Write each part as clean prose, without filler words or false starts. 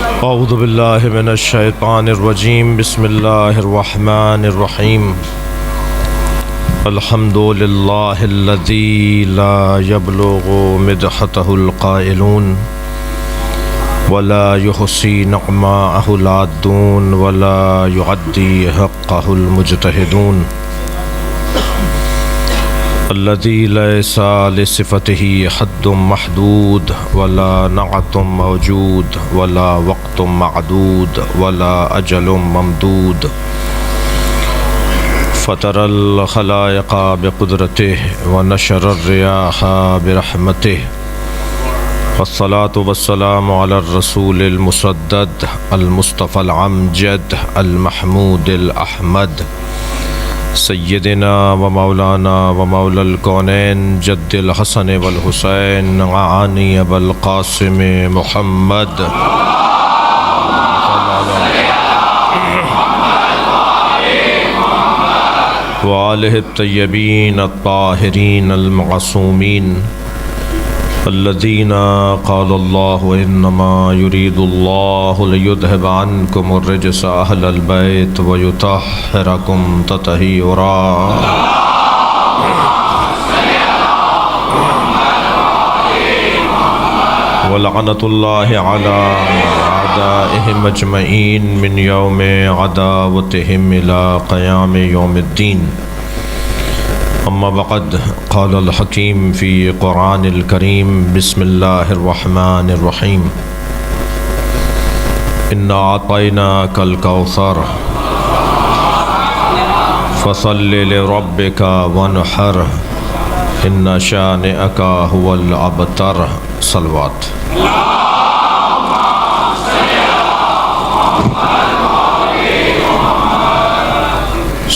اعوذ باللہ من الشیطان الرجیم بسم اللہ الرحمن الرحیم الحمد للہ الذی لا یبلغ مدحتہ القائلون ولا یحصی نعماءہ العادون ولا یعدی حقہ المجتہدون الذی لیس لصفتہ حد محدود ولا نعت موجود ولا وقت معدود ولا اجل ممدود فطر الخلائق بقدرته ونشر الرياح برحمته والصلاة والسلام على الرسول المسدد المصطفى العمجد المحمود الأحمد سیدنا و مولانا و مولا الکونین جد الحسن والحسین عانی ابا القاسم محمد وآلہ الطیبین الطاہرین المعصومین الذین قال اللہ انما یرید اللہ لیذہب عنکم الرجس اہل البیت ویطہرکم تطہیرا ولعنۃ اللہ علی اعدائہم اجمعین من یوم عداوتہم الی قیام یوم الدین اما بعد قال الحکیم فی قرآن الکریم بسم اللہ الرحمن الرحیم انا اعطیناک الکوثر فصل لربک وانحر ان شانئک هو الابتر صلوات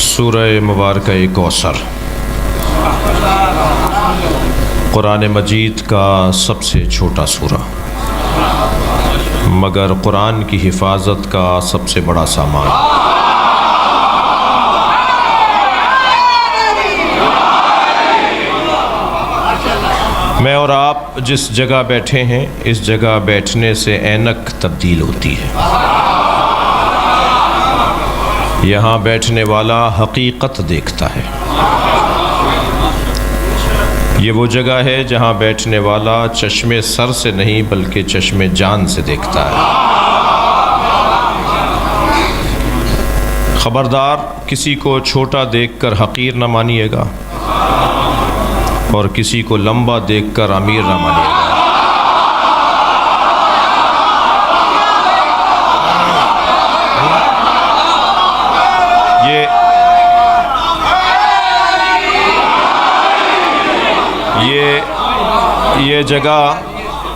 سورہ مبارکہ کوثر قرآن مجید کا سب سے چھوٹا سورہ مگر قرآن کی حفاظت کا سب سے بڑا سامان۔ میں اور آپ جس جگہ بیٹھے ہیں اس جگہ بیٹھنے سے اینک تبدیل ہوتی ہے۔ یہاں بیٹھنے والا حقیقت دیکھتا ہے۔ یہ وہ جگہ ہے جہاں بیٹھنے والا چشمے سر سے نہیں بلکہ چشمے جان سے دیکھتا ہے۔ خبردار کسی کو چھوٹا دیکھ کر حقیر نہ مانیے گا اور کسی کو لمبا دیکھ کر امیر نہ مانیے گا۔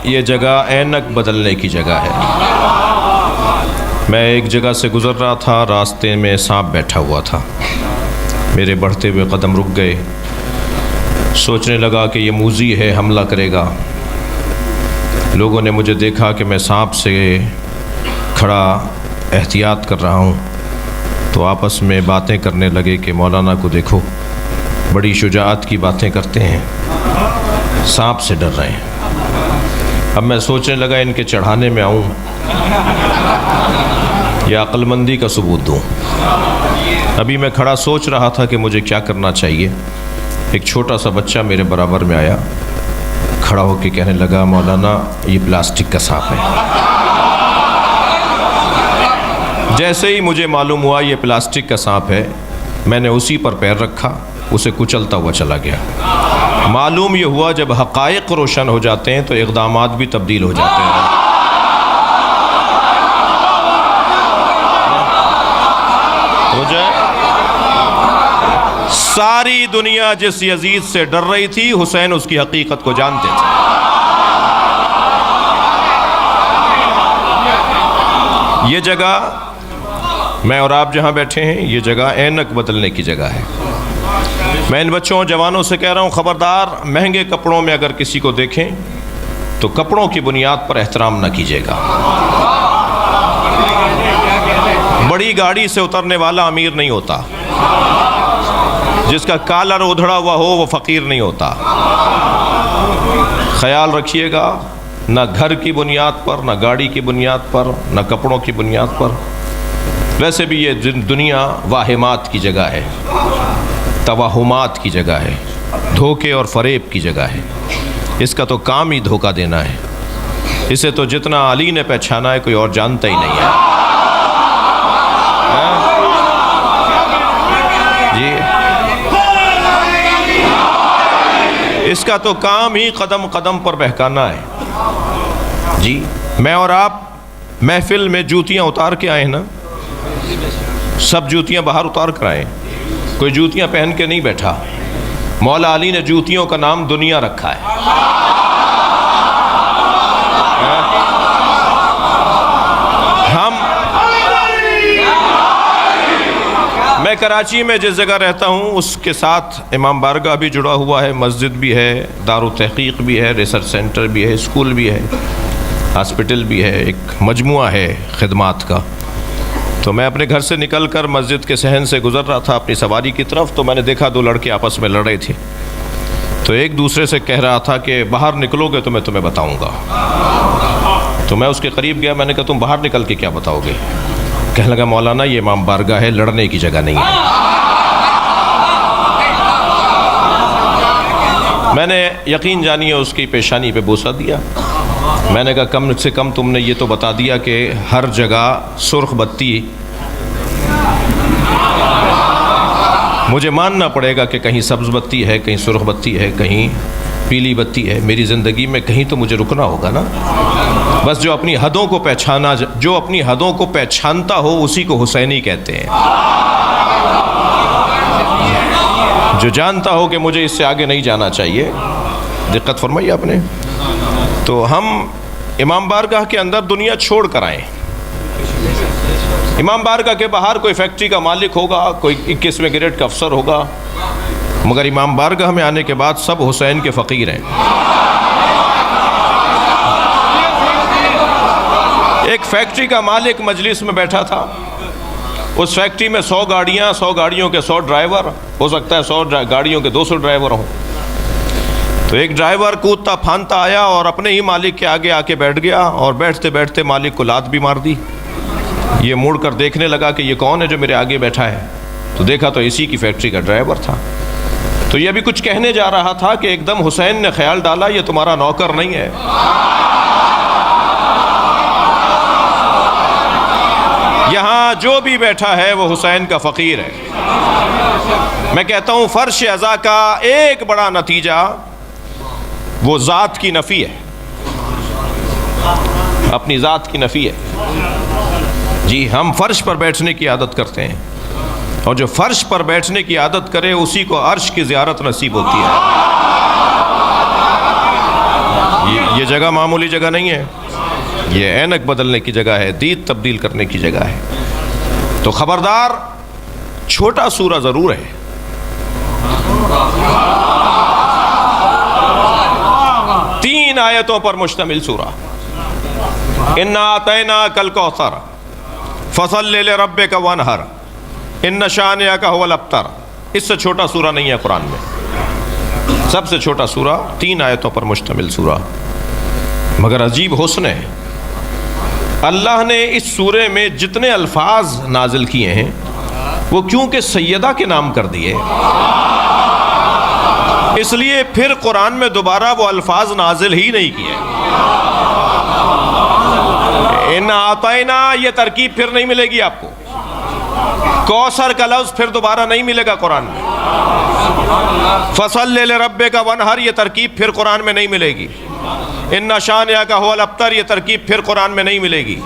یہ جگہ اینک بدلنے کی جگہ ہے۔ میں ایک جگہ سے گزر رہا تھا، راستے میں سانپ بیٹھا ہوا تھا۔ میرے بڑھتے ہوئے قدم رک گئے، سوچنے لگا کہ یہ موذی ہے، حملہ کرے گا۔ لوگوں نے مجھے دیکھا کہ میں سانپ سے کھڑا احتیاط کر رہا ہوں تو آپس میں باتیں کرنے لگے کہ مولانا کو دیکھو، بڑی شجاعت کی باتیں کرتے ہیں، سانپ سے ڈر رہے ہیں۔ اب میں سوچنے لگا ان کے چڑھانے میں آؤں یا عقل مندی کا ثبوت دوں۔ ابھی میں کھڑا سوچ رہا تھا کہ مجھے کیا کرنا چاہیے، ایک چھوٹا سا بچہ میرے برابر میں آیا، کھڑا ہو کے کہنے لگا مولانا یہ پلاسٹک کا سانپ ہے۔ جیسے ہی مجھے معلوم ہوا یہ پلاسٹک کا سانپ ہے، میں نے اسی پر پیر رکھا، اسے کچلتا ہوا چلا گیا۔ معلوم یہ ہوا جب حقائق روشن ہو جاتے ہیں تو اقدامات بھی تبدیل ہو جاتے ہیں۔ ہو جائے ساری دنیا جس یزید سے ڈر رہی تھی، حسین اس کی حقیقت کو جانتے تھے۔ یہ جگہ میں اور آپ جہاں بیٹھے ہیں یہ جگہ اینک بدلنے کی جگہ ہے۔ میں ان بچوں جوانوں سے کہہ رہا ہوں خبردار مہنگے کپڑوں میں اگر کسی کو دیکھیں تو کپڑوں کی بنیاد پر احترام نہ کیجیے گا۔ بڑی گاڑی سے اترنے والا امیر نہیں ہوتا، جس کا کالر ادھڑا ہوا ہو وہ فقیر نہیں ہوتا۔ خیال رکھیے گا نہ گھر کی بنیاد پر، نہ گاڑی کی بنیاد پر، نہ کپڑوں کی بنیاد پر۔ ویسے بھی یہ دنیا واہمات کی جگہ ہے، توہمات کی جگہ ہے، دھوکے اور فریب کی جگہ ہے۔ اس کا تو کام ہی دھوکہ دینا ہے۔ اسے تو جتنا علی نے پہچانا ہے کوئی اور جانتا ہی نہیں ہے۔ جی، اس کا تو کام ہی قدم قدم پر بہکانا ہے۔ جی، میں اور آپ محفل میں جوتیاں اتار کے آئے ہیں نا، سب جوتیاں باہر اتار کر آئے، کوئی جوتیاں پہن کے نہیں بیٹھا۔ مولا علی نے جوتیوں کا نام دنیا رکھا ہے۔ میں کراچی میں جس جگہ رہتا ہوں اس کے ساتھ امام بارگاہ بھی جڑا ہوا ہے، مسجد بھی ہے، دارالتحقیق بھی ہے، ریسرچ سینٹر بھی ہے، اسکول بھی ہے، ہاسپٹل بھی ہے، ایک مجموعہ ہے خدمات کا۔ تو میں اپنے گھر سے نکل کر مسجد کے صحن سے گزر رہا تھا اپنی سواری کی طرف، تو میں نے دیکھا دو لڑکے آپس میں لڑ رہے تھے۔ تو ایک دوسرے سے کہہ رہا تھا کہ باہر نکلو گے تو میں تمہیں بتاؤں گا۔ تو میں اس کے قریب گیا، میں نے کہا تم باہر نکل کے کیا بتاؤ گے؟ کہنے لگا مولانا یہ امام بارگاہ ہے، لڑنے کی جگہ نہیں ہے۔ میں نے یقین جانیے اس کی پیشانی پہ بوسہ دیا۔ میں نے کہا کم سے کم تم نے یہ تو بتا دیا کہ ہر جگہ سرخ بتی، مجھے ماننا پڑے گا کہ کہیں سبز بتی ہے، کہیں سرخ بتی ہے، کہیں پیلی بتی ہے۔ میری زندگی میں کہیں تو مجھے رکنا ہوگا نا۔ بس جو اپنی حدوں کو جو اپنی حدوں کو پہچانتا ہو اسی کو حسینی کہتے ہیں۔ جو جانتا ہو کہ مجھے اس سے آگے نہیں جانا چاہیے، دقت فرمائی آپ نے۔ تو ہم امام بارگاہ کے اندر دنیا چھوڑ کر آئیں۔ امام بارگاہ کے باہر کوئی فیکٹری کا مالک ہوگا، کوئی 21ویں گریڈ کا افسر ہوگا، مگر امام بارگاہ میں آنے کے بعد سب حسین کے فقیر ہیں۔ ایک فیکٹری کا مالک مجلس میں بیٹھا تھا، اس فیکٹری میں 100 گاڑیاں، 100 گاڑیوں کے 100 ڈرائیور، ہو سکتا ہے 100 گاڑیوں کے 200 ڈرائیور ہوں۔ تو ایک ڈرائیور کودتا پھانتا آیا اور اپنے ہی مالک کے آگے آ کے بیٹھ گیا، اور بیٹھتے بیٹھتے مالک کو لات بھی مار دی۔ یہ مڑ کر دیکھنے لگا کہ یہ کون ہے جو میرے آگے بیٹھا ہے، تو دیکھا تو اسی کی فیکٹری کا ڈرائیور تھا۔ تو یہ بھی کچھ کہنے جا رہا تھا کہ ایک دم حسین نے خیال ڈالا یہ تمہارا نوکر نہیں ہے۔ یہاں جو بھی بیٹھا ہے وہ حسین کا فقیر ہے۔ میں کہتا ہوں فرش ازا کا ایک بڑا نتیجہ وہ ذات کی نفی ہے، اپنی ذات کی نفی ہے۔ جی، ہم فرش پر بیٹھنے کی عادت کرتے ہیں، اور جو فرش پر بیٹھنے کی عادت کرے اسی کو عرش کی زیارت نصیب ہوتی ہے۔ یہ جگہ معمولی جگہ نہیں ہے، یہ عینک بدلنے کی جگہ ہے، دید تبدیل کرنے کی جگہ ہے۔ تو خبردار، چھوٹا سورہ ضرور ہے، تین آیتوں پر مشتمل سورہ۔ انا اعطیناک الکوثر فصلی لربک وانحر ان شانئک ھو الابتر۔ اس سے چھوٹا سورہ نہیں ہے قرآن میں، سب سے چھوٹا سورہ، 3 آیتوں پر مشتمل سورہ، مگر عجیب حسن ہے۔ اللہ نے اس سورے میں جتنے الفاظ نازل کیے ہیں وہ کیونکہ سیدہ کے نام کر دیے، اس لیے پھر قرآن میں دوبارہ وہ الفاظ نازل ہی نہیں کیے۔ ان اعطینا یہ ترکیب پھر نہیں ملے گی آپ کو، کوثر کا لفظ پھر دوبارہ نہیں ملے گا قرآن میں، فصل لربک وانحر یہ ترکیب پھر قرآن میں نہیں ملے گی، ان شانئک ھو الابتر یہ ترکیب پھر قرآن میں نہیں ملے گی۔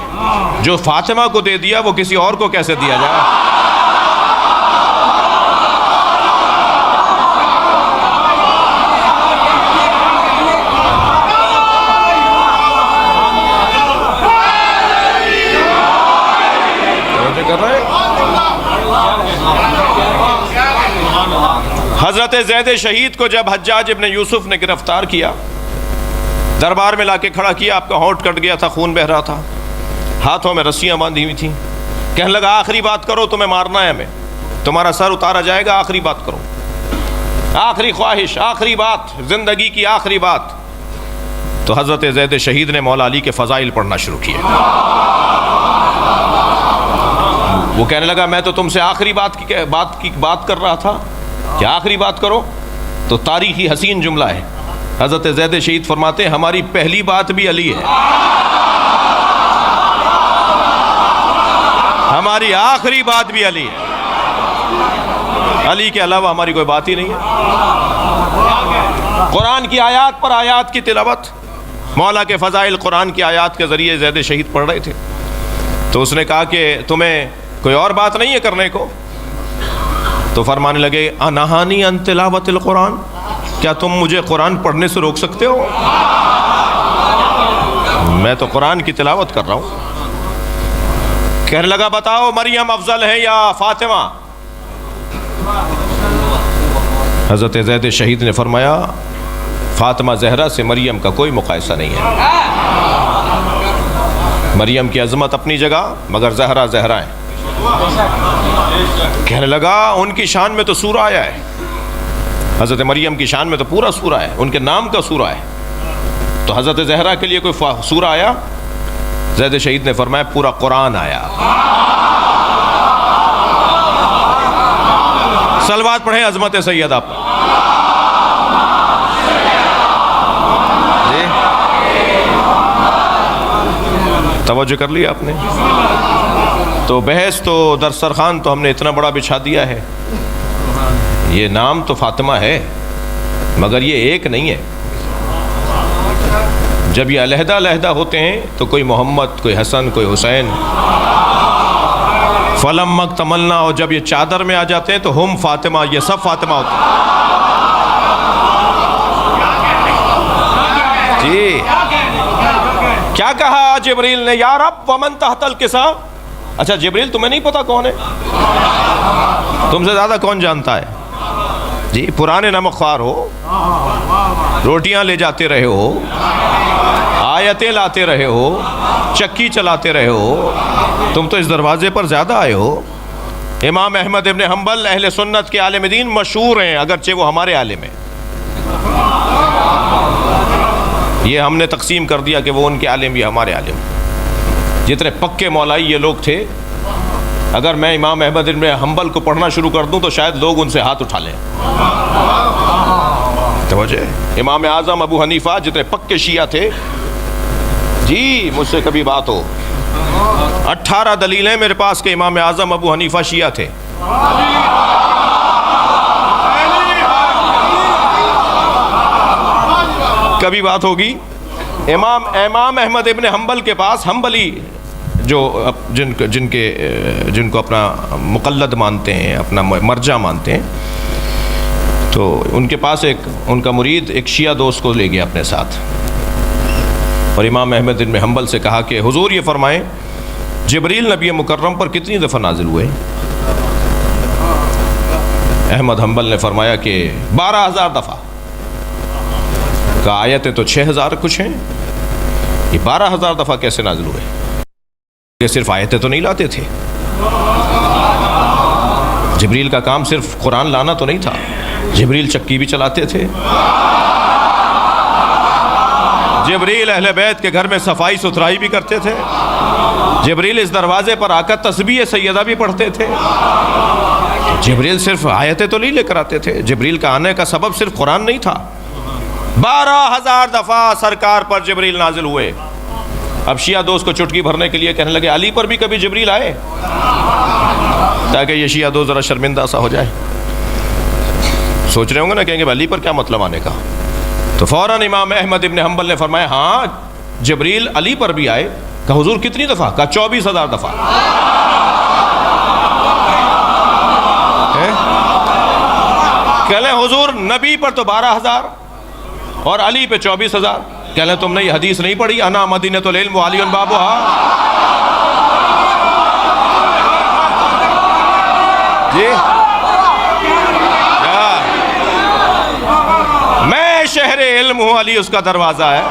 جو فاطمہ کو دے دیا وہ کسی اور کو کیسے دیا جائے؟ حضرت زید شہید کو جب حجاج ابن یوسف نے گرفتار کیا، دربار میں لا کے کھڑا کیا، آپ کا ہونٹ کٹ گیا تھا، خون بہ رہا تھا، ہاتھوں میں رسیاں باندھی ہوئی تھیں، کہنے لگا آخری بات کرو، تمہیں مارنا ہے ہمیں، تمہارا سر اتارا جائے گا، آخری بات کرو، آخری خواہش، آخری بات، زندگی کی آخری بات۔ تو حضرت زید شہید نے مولا علی کے فضائل پڑھنا شروع کیے. وہ کہنے لگا میں تو تم سے آخری بات کر رہا تھا کہ آخری بات کرو. تو تاریخی حسین جملہ ہے. حضرت زید شہید فرماتے ہیں ہماری پہلی بات بھی علی ہے, ہماری آخری بات بھی علی ہے, علی کے علاوہ ہماری کوئی بات ہی نہیں ہے. قرآن کی آیات پر آیات کی تلاوت, مولا کے فضائل قرآن کی آیات کے ذریعے زید شہید پڑھ رہے تھے. تو اس نے کہا کہ تمہیں کوئی اور بات نہیں ہے کرنے کو؟ تو فرمانے لگے انہانی ان تلاوت القرآن, کیا تم مجھے قرآن پڑھنے سے روک سکتے ہو؟ میں تو قرآن کی تلاوت کر رہا ہوں. کہنے لگا بتاؤ مریم افضل ہے یا فاطمہ؟ حضرت زید شہید نے فرمایا فاطمہ زہرا سے مریم کا کوئی مقایسہ نہیں ہے. مریم کی عظمت اپنی جگہ مگر زہرا زہرا ہے. کہنے لگا ان کی شان میں تو سورہ آیا ہے, حضرت مریم کی شان میں تو پورا سورہ ہے, ان کے نام کا سورہ ہے. تو حضرت زہرا کے لیے کوئی سورہ آیا؟ زید شہید نے فرمایا پورا قرآن آیا. صلوات پڑھیں عظمت سیدہ پر. جی توجہ کر لیا آپ نے. تو بحث تو دسترخوان تو ہم نے اتنا بڑا بچھا دیا ہے. یہ نام تو فاطمہ ہے مگر یہ ایک نہیں ہے. جب یہ علیحدہ علیحدہ ہوتے ہیں تو کوئی محمد, کوئی حسن, کوئی حسین, فلم تملنا, اور جب یہ چادر میں آ جاتے ہیں تو ہم فاطمہ, یہ سب فاطمہ ہوتے ہیں. جی کیا کہا جبریل نے یا رب ومن تحت الکسا؟ اچھا جبریل تمہیں نہیں پتا کون ہے؟ تم سے زیادہ کون جانتا ہے؟ جی پرانے نمک خوار ہو, روٹیاں لے جاتے رہے ہو, آیتیں لاتے رہے ہو, چکی چلاتے رہے ہو, تم تو اس دروازے پر زیادہ آئے ہو. امام احمد ابن حنبل اہل سنت کے عالم دین مشہور ہیں اگرچہ وہ ہمارے عالم ہیں. یہ ہم نے تقسیم کر دیا کہ وہ ان کے عالم یہ ہمارے عالم. جتنے پکے مولائی یہ لوگ تھے, اگر میں امام احمد ابن حنبل کو پڑھنا شروع کر دوں تو شاید لوگ ان سے ہاتھ اٹھا لیں. توجہ. امام اعظم ابو حنیفہ جتنے پکے شیعہ تھے, جی مجھ سے کبھی بات ہو, 18 دلیلیں میرے پاس کہ امام اعظم ابو حنیفہ شیعہ تھے. کبھی بات ہوگی. امام احمد ابن حنبل کے پاس, حنبلی جو جن کو اپنا مقلد مانتے ہیں, اپنا مرجع مانتے ہیں, تو ان کے پاس ان کا مرید ایک شیعہ دوست کو لے گیا اپنے ساتھ, اور امام احمد ابن حنبل سے کہا کہ حضور یہ فرمائیں جبریل نبی مکرم پر کتنی دفعہ نازل ہوئے؟ احمد حنبل نے فرمایا کہ 12,000 دفعہ. کہا آیتیں تو 6,000 کچھ ہیں, یہ 12,000 دفعہ کیسے نازل ہوئے؟ کہ صرف آیتیں تو نہیں لاتے تھے. جبریل کا کام صرف قرآن لانا تو نہیں تھا, جبریل چکی بھی چلاتے تھے. جبریل اہل بیت کے گھر میں صفائی ستھرائی بھی کرتے تھے. جبریل اس دروازے پر آ کر تسبیح سیدہ بھی پڑھتے تھے. جبریل صرف آیتیں تو نہیں لے کر آتے تھے, جبریل کا آنے کا سبب صرف قرآن نہیں تھا. 12,000 دفعہ سرکار پر جبریل نازل ہوئے. اب شیعہ دوست کو چٹکی بھرنے کے لیے کہنے لگے علی پر بھی کبھی جبریل آئے, تاکہ یہ شیعہ دوست ذرا شرمندہ سا ہو جائے. سوچ رہے ہوں گے نا, کہیں گے علی پر کیا مطلب آنے کا. تو فوراً امام احمد ابن حنبل نے فرمایا ہاں جبریل علی پر بھی آئے. کہا حضور کتنی دفعہ؟ کہا 24,000 دفعہ. کہہ لیں حضور نبی پر تو 12,000 اور علی پہ 24,000. کہہ لیں تم نے یہ حدیث نہیں پڑھی, انا مدینۃ العلم وعلی بابھا. جی میں شہر علم ہوں, علی اس کا دروازہ ہے.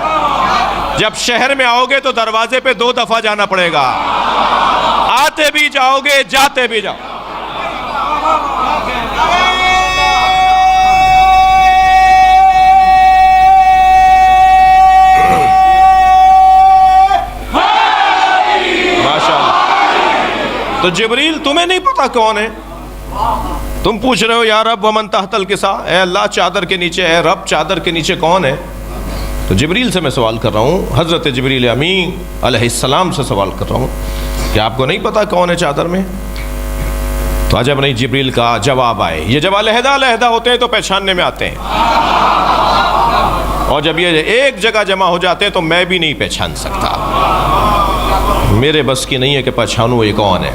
جب شہر میں آؤ گے تو دروازے پہ 2 دفعہ جانا پڑے گا. آتے بھی جاؤ گے, جاتے بھی جاؤ. تو جبریل تمہیں نہیں پتا کون ہے؟ تم پوچھ رہے ہو یا رب ومن تحت الکسا، اے اللہ چادر کے نیچے، اے رب چادر کے نیچے کون ہے؟ تو جبریل سے میں سوال کر رہا ہوں، حضرت جبریل امین علیہ السلام سے سوال کر رہا ہوں کہ آپ کو نہیں پتا کون ہے چادر میں؟ تو عجب نہیں جبریل کا جواب آئے، یہ جب علیحدہ علیحدہ ہوتے ہیں تو پہچاننے میں آتے ہیں، اور جب یہ ایک جگہ جمع ہو جاتے ہیں تو میں بھی نہیں پہچان سکتا، میرے بس کی نہیں ہے کہ پہچانوں یہ کون ہے۔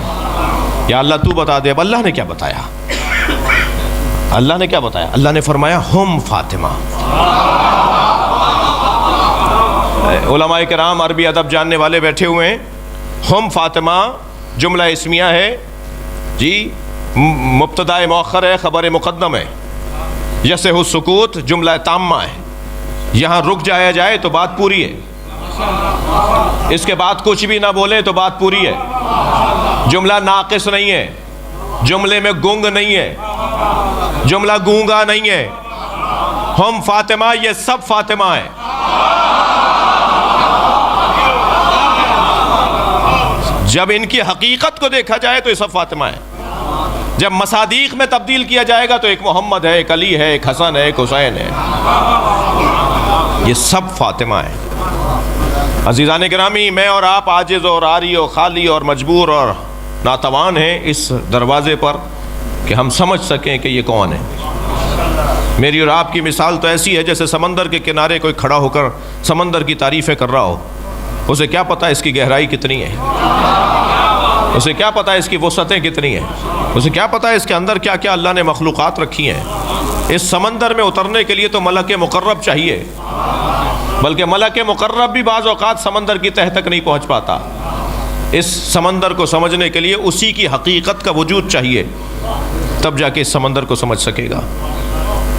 یا اللہ تو بتا دے۔ اب اللہ نے کیا بتایا؟ اللہ نے کیا بتایا؟ اللہ نے فرمایا ہم فاطمہ۔ علماء کرام عربی ادب جاننے والے بیٹھے ہوئے ہیں، ہم فاطمہ جملہ اسمیہ ہے جی، مبتدا مؤخر ہے، خبر مقدم ہے، یصح السکوت جملہ تامہ ہے، یہاں رک جایا جائے تو بات پوری ہے، اس کے بعد کچھ بھی نہ بولیں تو بات پوری ہے، جملہ ناقص نہیں ہے، جملے میں گنگ نہیں ہے، جملہ گونگا نہیں ہے، ہم فاطمہ یہ سب فاطمہ ہے۔ جب ان کی حقیقت کو دیکھا جائے تو یہ سب فاطمہ ہے، جب مصادیق میں تبدیل کیا جائے گا تو ایک محمد ہے، ایک علی ہے، ایک حسن ہے، ایک حسین ہے، یہ سب فاطمہ ہے۔ عزیزان گرامی، میں اور آپ عاجز اور عاری اور خالی اور مجبور اور ناتوان ہیں اس دروازے پر کہ ہم سمجھ سکیں کہ یہ کون ہے۔ میری اور آپ کی مثال تو ایسی ہے جیسے سمندر کے کنارے کوئی کھڑا ہو کر سمندر کی تعریفیں کر رہا ہو، اسے کیا پتہ اس کی گہرائی کتنی ہے، اسے کیا پتہ اس کی وسعتیں کتنی ہیں، اسے کیا پتہ اس کے اندر کیا کیا اللہ نے مخلوقات رکھی ہیں۔ اس سمندر میں اترنے کے لیے تو ملک مقرب چاہیے، بلکہ ملک مقرب بھی بعض اوقات سمندر کی تہہ تک نہیں پہنچ پاتا۔ اس سمندر کو سمجھنے کے لیے اسی کی حقیقت کا وجود چاہیے، تب جا کے اس سمندر کو سمجھ سکے گا۔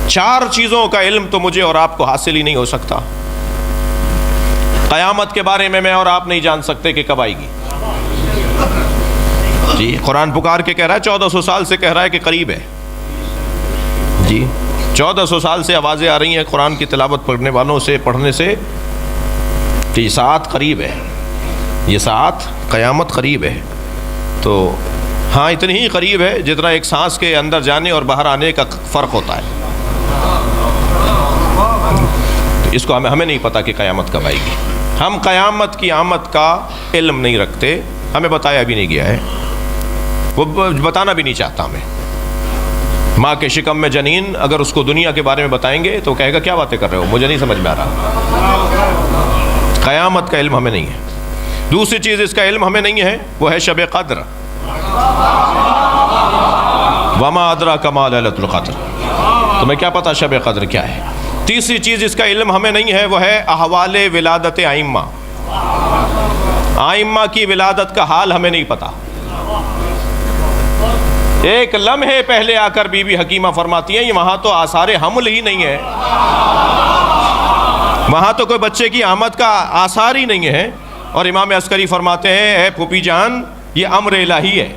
4 چیزوں کا علم تو مجھے اور آپ کو حاصل ہی نہیں ہو سکتا۔ قیامت کے بارے میں اور آپ نہیں جان سکتے کہ کب آئے گی۔ جی قرآن پکار کے کہہ رہا ہے 1400 سال سے کہہ رہا ہے کہ قریب ہے۔ جی 1400 سال سے آوازیں آ رہی ہیں قرآن کی تلاوت پڑھنے والوں سے، پڑھنے سے کہ یہ ساعت قریب ہے، یہ ساعت قیامت قریب ہے۔ تو ہاں اتنی ہی قریب ہے جتنا ایک سانس کے اندر جانے اور باہر آنے کا فرق ہوتا ہے۔ تو اس کو ہمیں نہیں پتا کہ قیامت کب آئے گی۔ ہم قیامت کی آمد کا علم نہیں رکھتے، ہمیں بتایا بھی نہیں گیا ہے، وہ بتانا بھی نہیں چاہتا ہمیں۔ ماں کے شکم میں جنین اگر اس کو دنیا کے بارے میں بتائیں گے تو کہے گا کیا باتیں کر رہے ہو، مجھے نہیں سمجھ میں آ رہا۔ قیامت کا علم ہمیں نہیں ہے۔ دوسری چیز اس کا علم ہمیں نہیں ہے، وہ ہے شب قدر۔ وما ادراک ما لیلۃ القدر، تمہیں کیا پتا شب قدر کیا ہے۔ تیسری چیز اس کا علم ہمیں نہیں ہے، وہ ہے احوال ولادت ائمہ۔ ائمہ کی ولادت کا حال ہمیں نہیں پتا۔ ایک لمحے پہلے آ کر بی بی حکیمہ فرماتی ہیں وہاں تو آثار حمل ہی نہیں ہے، وہاں تو کوئی بچے کی آمد کا آثار ہی نہیں ہے، اور امام عسکری فرماتے ہیں اے پھوپھی جان یہ امر الہی ہے،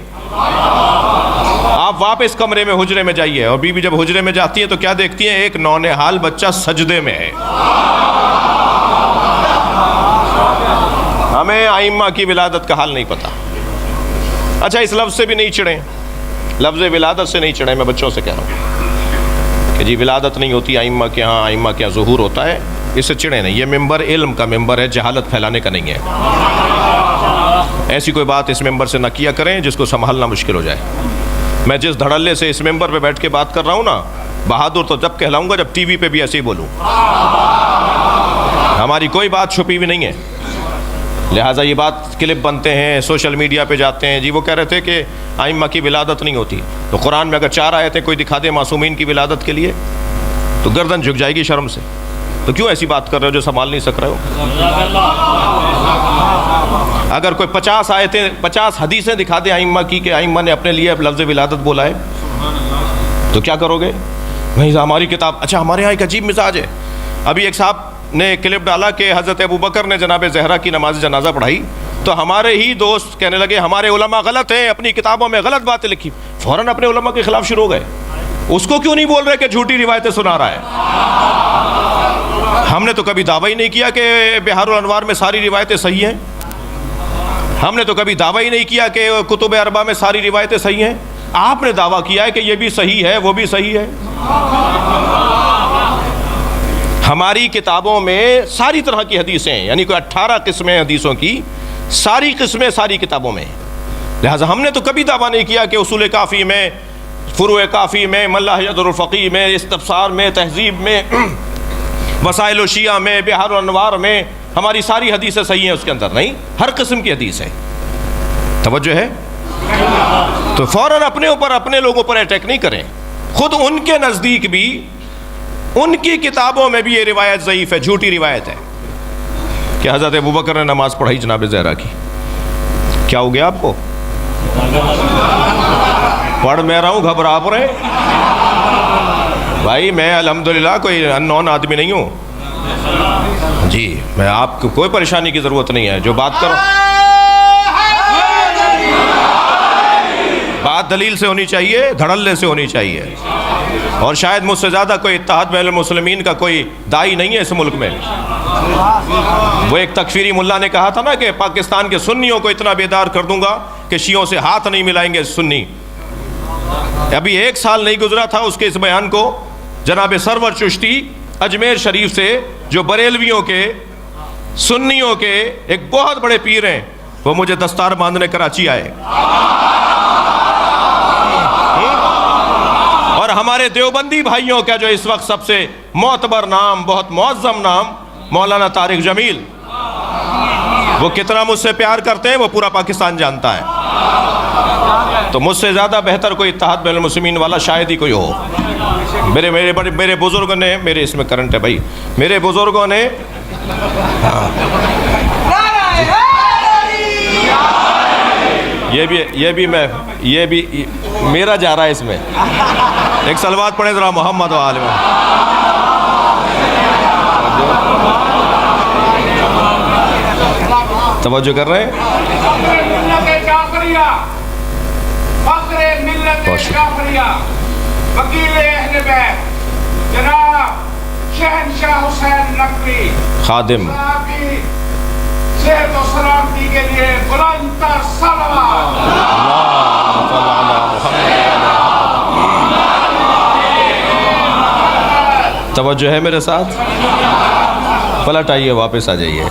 آپ واپس کمرے میں حجرے میں جائیے۔ اور بی بی جب حجرے میں جاتی ہیں تو کیا دیکھتی ہیں؟ ایک نونہال بچہ سجدے میں ہے۔ ہمیں ائمہ کی ولادت کا حال نہیں پتا۔ اچھا اس لفظ سے بھی نہیں چڑھیں، لفظ ولادت سے نہیں چڑھیں، میں بچوں سے کہہ رہا ہوں کہ جی ولادت نہیں ہوتی ائمہ کے ہاں، ائمہ کے ہاں ظہور ہوتا ہے، اس سے چڑھیں نہیں۔ یہ ممبر علم کا ممبر ہے، جہالت پھیلانے کا نہیں ہے۔ ایسی کوئی بات اس ممبر سے نہ کیا کریں جس کو سنبھالنا مشکل ہو جائے۔ میں جس دھڑلے سے اس ممبر پہ بیٹھ کے بات کر رہا ہوں نا، بہادر تو جب کہلاؤں گا جب ٹی وی پہ بھی ایسے ہی بولوں۔ ہماری کوئی بات چھپی ہوئی نہیں ہے، لہٰذا یہ بات کلپ بنتے ہیں، سوشل میڈیا پہ جاتے ہیں۔ جی وہ کہہ رہے تھے کہ ائمہ کی ولادت نہیں ہوتی، تو قرآن میں اگر 4 آیتیں کوئی دکھا دے معصومین کی ولادت کے لیے تو گردن جھک جائے گی شرم سے۔ تو کیوں ایسی بات کر رہے ہو جو سنبھال نہیں سک رہے ہو؟ اگر کوئی 50 آیتیں 50 حدیثیں دکھا دے ائمہ کی کہ ائمہ نے اپنے لیے لفظ ولادت بولا ہے تو کیا کرو گے؟ نہیں ہماری کتاب، اچھا ہمارے یہاں ایک عجیب مزاج ہے۔ ابھی ایک صاحب نے کلپ ڈالا کہ حضرت ابوبکر نے جناب زہرا کی نماز جنازہ پڑھائی، تو ہمارے ہی دوست کہنے لگے ہمارے علماء غلط ہیں، اپنی کتابوں میں غلط باتیں لکھی، فوراً اپنے علماء کے خلاف شروع ہو گئے۔ اس کو کیوں نہیں بول رہے کہ جھوٹی روایتیں سنا رہا ہے؟ ہم نے تو کبھی دعویٰ ہی نہیں کیا کہ بہار الانوار میں ساری روایتیں صحیح ہیں، ہم نے تو کبھی دعویٰ ہی نہیں کیا کہ کتب اربعہ میں ساری روایتیں صحیح ہیں. آپ نے دعویٰ کیا ہے کہ یہ بھی صحیح ہے وہ بھی صحیح ہے. ہماری کتابوں میں ساری طرح کی حدیثیں ہیں، یعنی کوئی 18 قسمیں حدیثوں کی، ساری قسمیں ساری کتابوں میں. لہٰذا ہم نے تو کبھی دعویٰ نہیں کیا کہ اصول کافی میں، فروع کافی میں، ملاحظۃ الفقی میں، استبصار میں، تہذیب میں، وسائل الشیعہ میں، بحار الانوار میں ہماری ساری حدیثیں صحیح ہیں. اس کے اندر نہیں، ہر قسم کی حدیث ہے. توجہ ہے؟ تو فوراً اپنے اوپر، اپنے لوگوں پر اٹیک نہیں کریں. خود ان کے نزدیک بھی، ان کی کتابوں میں بھی یہ روایت ضعیف ہے، جھوٹی روایت ہے کہ حضرت ابوبکر نے نماز پڑھائی جناب زہرا کی. کیا ہو گیا آپ کو؟ پڑھ میں رہا ہوں، گھبرا پڑے. بھائی میں الحمدللہ کوئی اننون آدمی نہیں ہوں جی، میں آپ کو کوئی پریشانی کی ضرورت نہیں ہے. جو بات کرو بات دلیل سے ہونی چاہیے، دھڑلے سے ہونی چاہیے. اور شاید مجھ سے زیادہ کوئی اتحاد بین المسلمین کا کوئی داعی نہیں ہے اس ملک میں. وہ ایک تکفیری ملا نے کہا تھا نا کہ پاکستان کے سنیوں کو اتنا بیدار کر دوں گا کہ شیعوں سے ہاتھ نہیں ملائیں گے سنی. ابھی 1 سال نہیں گزرا تھا اس کے اس بیان کو جناب سرور چشتی اجمیر شریف سے، جو بریلویوں کے، سنیوں کے ایک بہت بڑے پیر ہیں، وہ مجھے دستار باندھنے کراچی آئے. اور ہمارے دیوبندی بھائیوں کا جو اس وقت سب سے معتبر نام، بہت معظم نام، مولانا طارق جمیل، وہ کتنا مجھ سے پیار کرتے ہیں وہ پورا پاکستان جانتا ہے. تو مجھ سے زیادہ بہتر کوئی اتحاد بین المسلمین والا شاید ہی کوئی ہو. میرے بزرگوں نے، میرے اس میں کرنٹ ہے بھائی، میرے بزرگوں نے یہ بھی میرا جا رہا ہے اس میں. ایک صلوات پڑھیں ذرا محمد و آل محمد. توجہ کر رہے ہیں؟ وکیل اہل بیت جناب شہنشاہ حسین نقوی خادم صحت و سلامتی کے لیے بلند تر صلوات. توجہ ہے میرے ساتھ؟ پلٹ آئیے، واپس آ جائیے.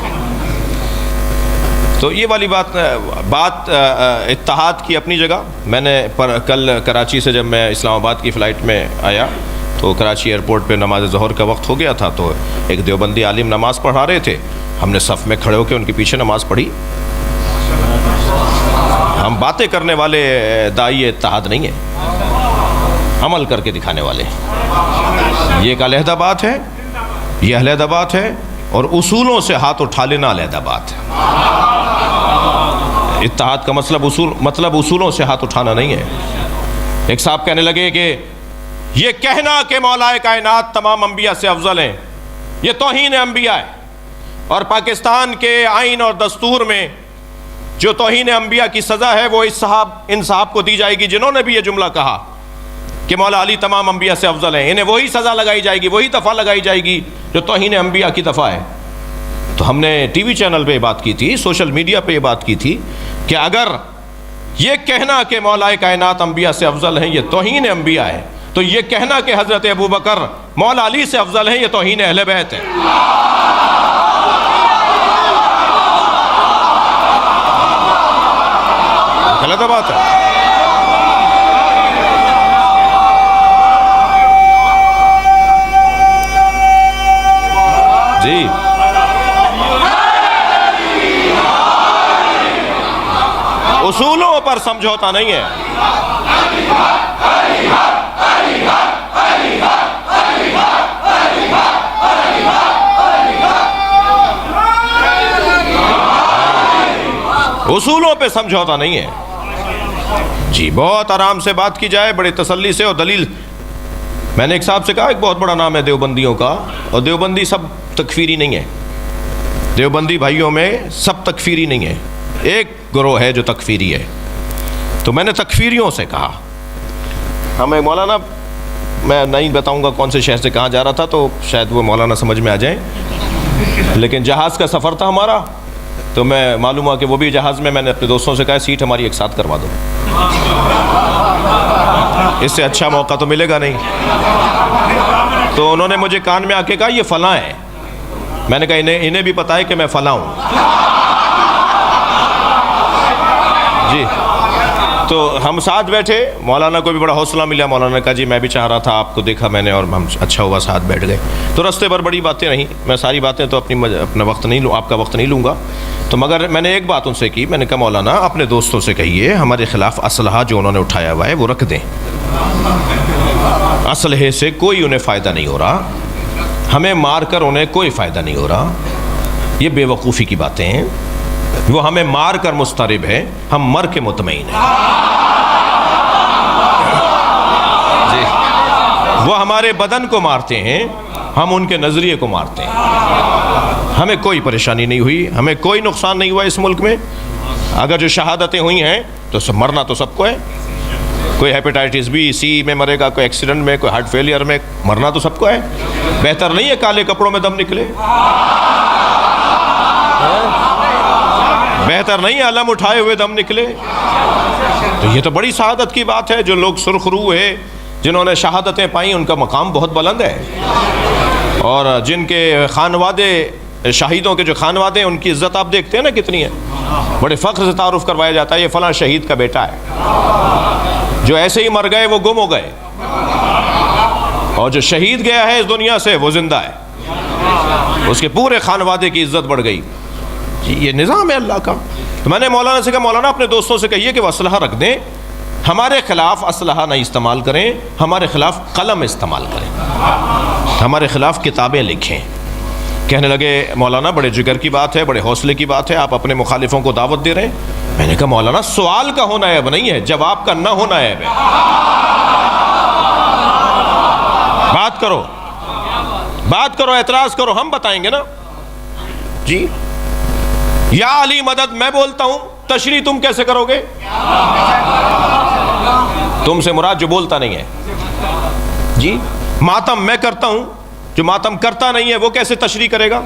تو یہ والی بات اتحاد کی اپنی جگہ. میں نے کل کراچی سے جب میں اسلام آباد کی فلائٹ میں آیا تو کراچی ایئرپورٹ پہ نماز ظہر کا وقت ہو گیا تھا. تو ایک دیوبندی عالم نماز پڑھا رہے تھے، ہم نے صف میں کھڑے ہو کے ان کے پیچھے نماز پڑھی. ہم باتیں کرنے والے داعی اتحاد نہیں ہیں، عمل کر کے دکھانے والے. یہ ایک علیحدہ بات ہے، یہ علیحدہ بات ہے، اور اصولوں سے ہاتھ اٹھا لینا علیحدہ بات ہے. اتحاد کا مطلب اصولوں سے ہاتھ اٹھانا نہیں ہے. ایک صاحب کہنے لگے کہ یہ کہنا کہ مولا کائنات تمام انبیاء سے افضل ہیں، یہ توہین انبیاء ہے. اور پاکستان کے آئین اور دستور میں جو توہین انبیاء کی سزا ہے وہ ان صاحب کو دی جائے گی جنہوں نے بھی یہ جملہ کہا کہ مولا علی تمام انبیاء سے افضل ہیں. انہیں وہی سزا لگائی جائے گی، وہی دفعہ لگائی جائے گی جو توہین انبیاء کی دفعہ ہے. تو ہم نے ٹی وی چینل پہ یہ بات کی تھی، سوشل میڈیا پہ یہ بات کی تھی کہ اگر یہ کہنا کہ مولا کائنات انبیاء سے افضل ہیں یہ توہین انبیاء ہے، تو یہ کہنا کہ حضرت ابوبکر مولا علی سے افضل ہیں یہ توہین اہل بیت ہے. غلط بات ہے. جی اصولوں پر سمجھوتا نہیں ہے. اصولوں پہ سمجھوتا نہیں ہے. جی بہت آرام سے بات کی جائے، بڑی تسلی سے اور دلیل. میں نے ایک صاحب سے کہا ایک بہت بڑا نام ہے دیوبندیوں کا، اور دیوبندی سب تکفیری نہیں ہے. دیوبندی بھائیوں میں سب تکفیری نہیں ہے، ایک گروہ ہے جو تکفیری ہے. تو میں نے تکفیریوں سے کہا، ہمیں مولانا، میں نہیں بتاؤں گا کون سے شہر سے کہاں جا رہا تھا تو شاید وہ مولانا سمجھ میں آ جائیں، لیکن جہاز کا سفر تھا ہمارا. تو تو میں معلوم ہوا کہ وہ بھی جہاز میں نے اپنے دوستوں سے کہا سیٹ ہماری ایک ساتھ کروا دو، اس سے اچھا موقع تو ملے گا نہیں۔ تو انہوں نے مجھے کان میں آ کے کہا یہ فلاں ہے، میں نے کہا انہیں بھی پتا ہے کہ میں فلاں ہوں جی۔ تو ہم ساتھ بیٹھے، مولانا کو بھی بڑا حوصلہ ملا، مولانا نے کہا جی میں بھی چاہ رہا تھا، آپ کو دیکھا میں نے اور ہم اچھا ہوا ساتھ بیٹھ گئے۔ تو راستے پر بڑی باتیں رہیں، میں ساری باتیں تو اپنا وقت نہیں لوں، آپ کا وقت نہیں لوں گا، تو مگر میں نے ایک بات ان سے کی، میں نے کہا مولانا اپنے دوستوں سے کہیے ہمارے خلاف اسلحہ جو انہوں نے اٹھایا ہوا ہے وہ رکھ دیں، اسلحے سے کوئی انہیں فائدہ نہیں ہو رہا، ہمیں مار کر انہیں کوئی فائدہ نہیں ہو رہا، یہ بے وقوفی کی باتیں ہیں، وہ ہمیں مار کر مضطرب ہے، ہم مر کے مطمئن ہیں جی۔ وہ ہمارے بدن کو مارتے ہیں، ہم ان کے نظریے کو مارتے ہیں، ہمیں کوئی پریشانی نہیں ہوئی، ہمیں کوئی نقصان نہیں ہوا اس ملک میں۔ اگر جو شہادتیں ہوئی ہیں تو سب مرنا تو سب کو ہے، کوئی ہیپیٹائٹس بی سی میں مرے گا، کوئی ایکسیڈنٹ میں، کوئی ہارٹ فیلئر میں، مرنا تو سب کو ہے۔ بہتر نہیں ہے کالے کپڑوں میں دم نکلے، بہتر نہیں ہے علم اٹھائے ہوئے دم نکلے۔ تو یہ تو بڑی سعادت کی بات ہے، جو لوگ سرخ روح ہے جنہوں نے شہادتیں پائیں ان کا مقام بہت بلند ہے، اور جن کے خانوادے شہیدوں کے جو خانوادے ہیں ان کی عزت آپ دیکھتے ہیں نا کتنی ہے، بڑے فخر سے تعارف کروایا جاتا ہے یہ فلاں شہید کا بیٹا ہے، جو ایسے ہی مر گئے وہ گم ہو گئے، اور جو شہید گیا ہے اس دنیا سے وہ زندہ ہے، اس کے پورے خانوادے کی عزت بڑھ گئی جی۔ یہ نظام ہے اللہ کا۔ تو میں نے مولانا سے کہا مولانا اپنے دوستوں سے کہیے کہ وہ اسلحہ رکھ دیں، ہمارے خلاف اسلحہ نہیں استعمال کریں، ہمارے خلاف قلم استعمال کریں، ہمارے خلاف کتابیں لکھیں۔ کہنے لگے مولانا بڑے جگر کی بات ہے، بڑے حوصلے کی بات ہے، آپ اپنے مخالفوں کو دعوت دے رہے ہیں۔ میں نے کہا مولانا سوال کا ہونا عیب نہیں ہے، جواب کا نہ ہونا عیب ہے، بات کرو، اعتراض کرو، ہم بتائیں گے نا جی۔ یا علی مدد میں بولتا ہوں، تشریح تم کیسے کرو گے؟ تم سے مراد جو بولتا نہیں ہے جی۔ ماتم میں کرتا ہوں، جو ماتم کرتا نہیں ہے وہ کیسے تشریح کرے گا؟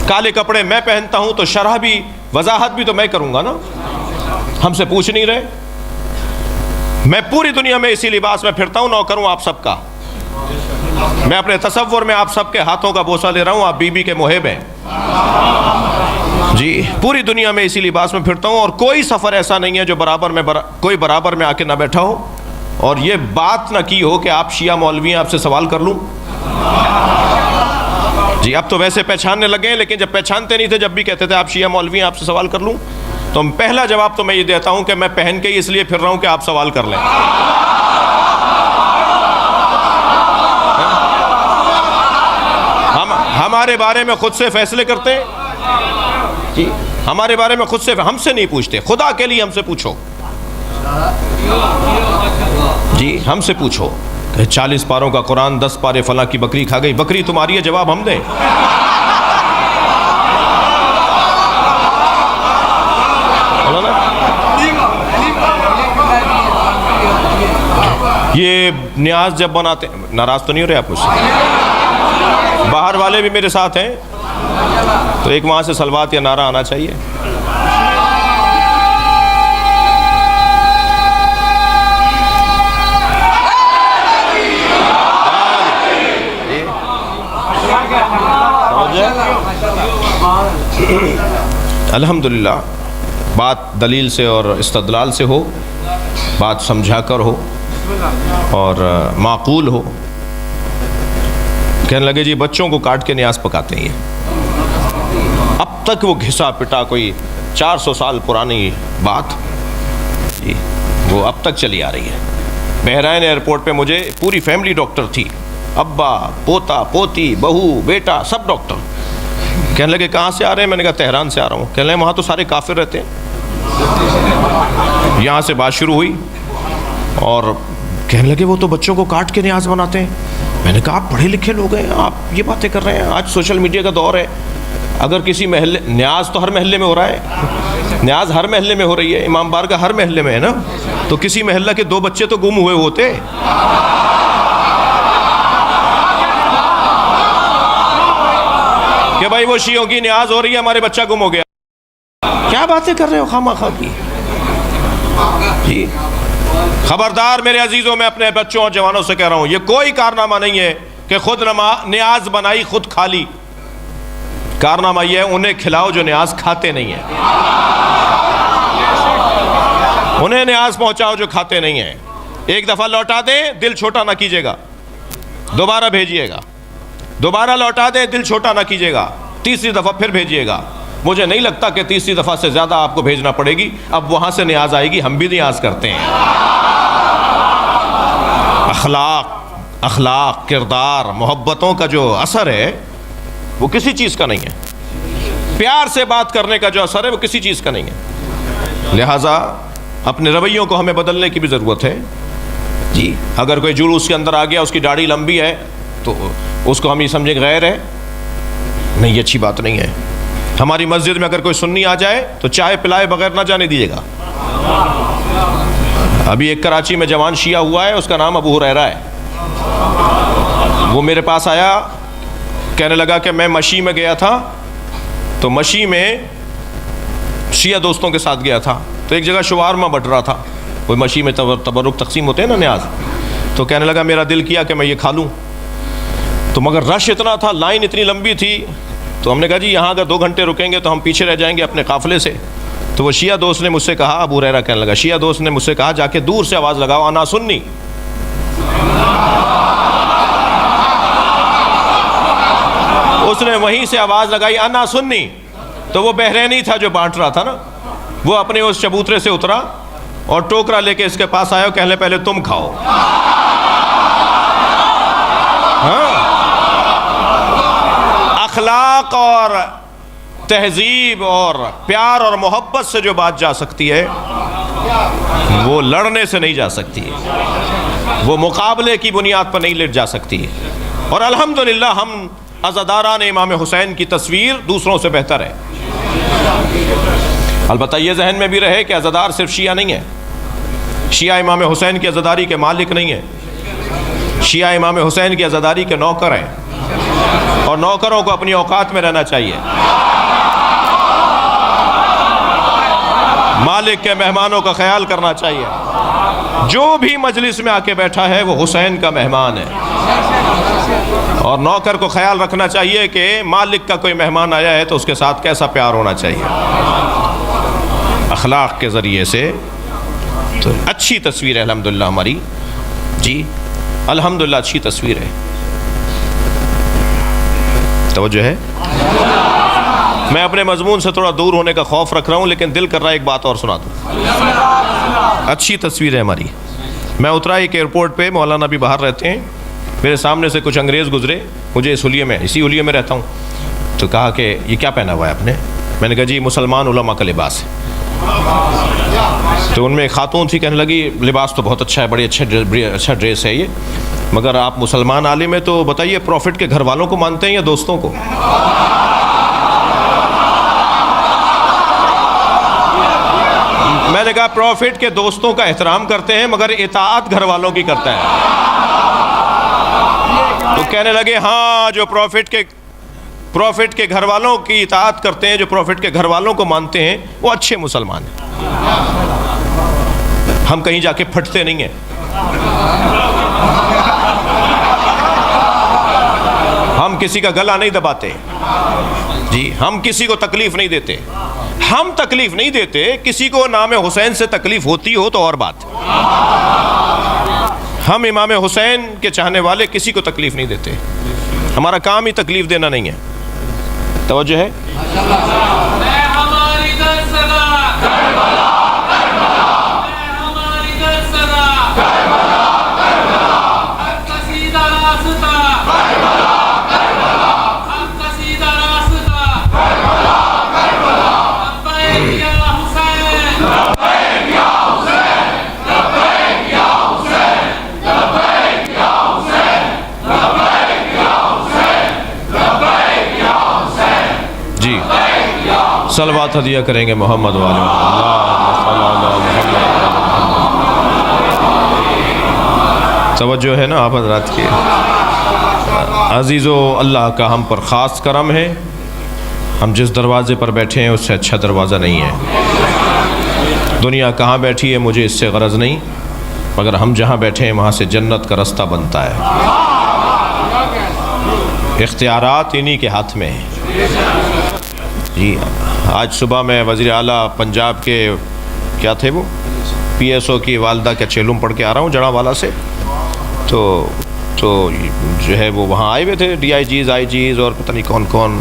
کالے کپڑے میں پہنتا ہوں تو شرح بھی وضاحت بھی تو میں کروں گا نا، ہم سے پوچھ نہیں رہے۔ میں پوری دنیا میں اسی لباس میں پھرتا ہوں، نوکر ہوں آپ سب کا، میں اپنے تصور میں آپ سب کے ہاتھوں کا بوسہ لے رہا ہوں، آپ بی بی کے محب ہیں جی۔ پوری دنیا میں اسی لباس میں پھرتا ہوں، اور کوئی سفر ایسا نہیں ہے جو کوئی برابر میں آ کے نہ بیٹھا ہو اور یہ بات نہ کی ہو کہ آپ شیعہ مولوی ہیں، آپ سے سوال کر لوں جی۔ اب تو ویسے پہچاننے لگے ہیں، لیکن جب پہچانتے نہیں تھے جب بھی کہتے تھے آپ شیعہ مولوی ہیں، آپ سے سوال کر لوں، تو پہلا جواب تو میں یہ دیتا ہوں کہ میں پہن کے ہی اس لیے پھر رہا ہوں کہ آپ سوال کر لیں۔ ہمارے بارے میں خود سے فیصلے کرتے ہیں جی، ہمارے بارے میں خود سے، ہم سے نہیں پوچھتے، خدا کے لیے ہم سے پوچھو جی، ہم سے پوچھو کہ 40 پاروں کا قرآن 10 پارے فلاں کی بکری کھا گئی، بکری تمہاری ہے، جواب ہم دیں؟ یہ نیاز جب بناتے، ناراض تو نہیں ہو رہے آپ مجھ سے؟ باہر والے بھی میرے ساتھ ہیں تو ایک وہاں سے سلوات یا نعرہ آنا چاہیے۔ الحمدللہ بات دلیل سے اور استدلال سے ہو، بات سمجھا کر ہو اور معقول ہو۔ کہنے لگے جی بچوں کو کاٹ کے نیاز پکاتے ہیں، اب تک وہ گھسا پٹا کوئی 400 سال پرانی بات جی وہ اب تک چلی آ رہی ہے۔ بحرائن ایئرپورٹ پہ مجھے پوری فیملی ڈاکٹر تھی، ابا، پوتا، پوتی، بہو، بیٹا، سب ڈاکٹر۔ کہنے لگے کہاں سے آ رہے ہیں؟ میں نے کہا تہران سے آ رہا ہوں۔ کہنے لگے وہاں تو سارے کافر رہتے ہیں۔ یہاں سے بات شروع ہوئی اور کہنے لگے وہ تو بچوں کو کاٹ کے نیاز بناتے ہیں۔ میں نے کہا آپ پڑھے لکھے لوگ ہیں، آپ یہ باتیں کر رہے ہیں؟ آج سوشل میڈیا کا دور ہے، اگر کسی محلے، نیاز تو ہر محلے میں ہو رہا ہے، نیاز ہر محلے میں ہو رہی ہے، امام بار کا ہر محلے میں ہے نا، تو کسی محلہ کے 2 بچے تو گم ہوئے ہوتے۔ کہ بھائی وہ شیعوں کی نیاز ہو رہی ہے، ہمارے بچہ گم ہو گیا. کیا باتیں کر رہے ہو خواہ کی جی. خبردار میرے عزیزوں، میں اپنے بچوں اور جوانوں سے کہہ رہا ہوں، یہ کوئی کارنامہ نہیں ہے کہ خود نیاز بنائی خود کھا لی. کارنامہ یہ ہے انہیں کھلاؤ جو نیاز کھاتے نہیں ہیں، انہیں نیاز پہنچاؤ جو کھاتے نہیں ہیں. ایک دفعہ لوٹا دیں، دل چھوٹا نہ کیجیے گا، دوبارہ بھیجیے گا. دوبارہ لوٹا دیں، دل چھوٹا نہ کیجیے گا، تیسری دفعہ پھر بھیجیے گا. مجھے نہیں لگتا کہ تیسری دفعہ سے زیادہ آپ کو بھیجنا پڑے گی. اب وہاں سے نیاز آئے گی، ہم بھی نیاز کرتے ہیں. اخلاق، کردار، محبتوں کا جو اثر ہے وہ کسی چیز کا نہیں ہے. پیار سے بات کرنے کا جو اثر ہے وہ کسی چیز کا نہیں ہے. لہٰذا اپنے رویوں کو ہمیں بدلنے کی بھی ضرورت ہے جی. اگر کوئی جلوس کے اندر آ گیا، اس کی داڑھی لمبی ہے تو اس کو ہم یہ سمجھیں غیر ہے، نہیں، یہ اچھی بات نہیں ہے. ہماری مسجد میں اگر کوئی سنی آ جائے تو چائے پلائے بغیر نہ جانے دیجیے گا. ابھی ایک کراچی میں جوان شیعہ ہوا ہے، اس کا نام ابو ہریرہ ہے. وہ میرے پاس آیا، کہنے لگا کہ میں مشی میں گیا تھا، تو مشی میں شیعہ دوستوں کے ساتھ گیا تھا، تو ایک جگہ شوارما بٹ رہا تھا. وہ مشی میں تبرک تقسیم ہوتے ہیں نا، نیاز. تو کہنے لگا میرا دل کیا کہ میں یہ کھا لوں، تو مگر رش اتنا تھا، لائن اتنی لمبی تھی. تو ہم نے کہا جی یہاں اگر 2 گھنٹے رکیں گے تو ہم پیچھے رہ جائیں گے اپنے قافلے سے. تو وہ شیعہ دوست نے مجھ سے کہا، ابو ہریرہ کہنے لگا، شیعہ دوست نے مجھ سے کہا جا کے دور سے آواز لگاؤ، انا سنی. اس نے وہیں سے آواز لگائی انا سنی. تو وہ بحرینی تھا جو بانٹ رہا تھا نا، وہ اپنے اس چبوترے سے اترا اور ٹوکرا لے کے اس کے پاس آیا، کہنے پہلے تم کھاؤ. اخلاق اور تہذیب اور پیار اور محبت سے جو بات جا سکتی ہے وہ لڑنے سے نہیں جا سکتی، وہ مقابلے کی بنیاد پر نہیں لٹ جا سکتی. اور الحمدللہ ہم عزاداران امام حسین کی تصویر دوسروں سے بہتر ہے. البتہ یہ ذہن میں بھی رہے کہ عزادار صرف شیعہ نہیں ہے، شیعہ امام حسین کی عزاداری کے مالک نہیں ہے، شیعہ امام حسین کی عزاداری کے نوکر ہیں، اور نوکروں کو اپنی اوقات میں رہنا چاہیے. مالک کے مہمانوں کا خیال کرنا چاہیے. جو بھی مجلس میں آ کے بیٹھا ہے وہ حسین کا مہمان ہے، اور نوکر کو خیال رکھنا چاہیے کہ مالک کا کوئی مہمان آیا ہے تو اس کے ساتھ کیسا پیار ہونا چاہیے. اخلاق کے ذریعے سے تو اچھی تصویر ہے الحمدللہ ہماری جی، الحمدللہ اچھی تصویر ہے. توجہ ہے. میں اپنے مضمون سے تھوڑا دور ہونے کا خوف رکھ رہا ہوں، لیکن دل کر رہا ہے ایک بات اور سنا دوں. اچھی تصویر ہے ہماری. میں اترا ایک ایئرپورٹ پہ، مولانا بھی باہر رہتے ہیں، میرے سامنے سے کچھ انگریز گزرے، مجھے اسی حلیے میں رہتا ہوں. تو کہا کہ یہ کیا پہنا ہوا ہے آپ نے؟ میں نے کہا جی مسلمان علماء کا لباس ہے. تو ان میں ایک خاتون تھی، کہنے لگی لباس تو بہت اچھا ہے، بڑی اچھا ڈریس ہے یہ، مگر آپ مسلمان عالم ہیں تو بتائیے پروفٹ کے گھر والوں کو مانتے ہیں یا دوستوں کو؟ میں نے کہا پروفٹ کے دوستوں کا احترام کرتے ہیں مگر اطاعت گھر والوں کی کرتا ہے. تو کہنے لگے ہاں، جو پروفٹ کے گھر والوں کی اطاعت کرتے ہیں، جو پروفٹ کے گھر والوں کو مانتے ہیں، وہ اچھے مسلمان ہیں. ہم کہیں جا کے پھٹتے نہیں ہیں، ہم کسی کا گلا نہیں دباتے جی، ہم کسی کو تکلیف نہیں دیتے. ہم تکلیف نہیں دیتے، کسی کو نام حسین سے تکلیف ہوتی ہو تو اور بات. ہم امام حسین کے چاہنے والے کسی کو تکلیف نہیں دیتے، ہمارا کام ہی تکلیف دینا نہیں ہے. توجہ ہے. جی صلوات ہدیہ کریں گے محمد والے محمد. توجہ ہے نا آپ حضرات کی. عزیزو، اللہ کا ہم پر خاص کرم ہے ہم جس دروازے پر بیٹھے ہیں اس سے اچھا دروازہ نہیں ہے. دنیا کہاں بیٹھی ہے مجھے اس سے غرض نہیں، مگر ہم جہاں بیٹھے ہیں وہاں سے جنت کا رستہ بنتا ہے. اختیارات انہی کے ہاتھ میں ہیں. جی آج صبح میں وزیر اعلیٰ پنجاب کے کیا تھے وہ پی ایس او کی والدہ کا چیلم پڑھ کے آ رہا ہوں جڑا والا سے، تو جو ہے وہ وہاں آئے ہوئے تھے ڈی آئی جیز اور پتہ نہیں کون کون،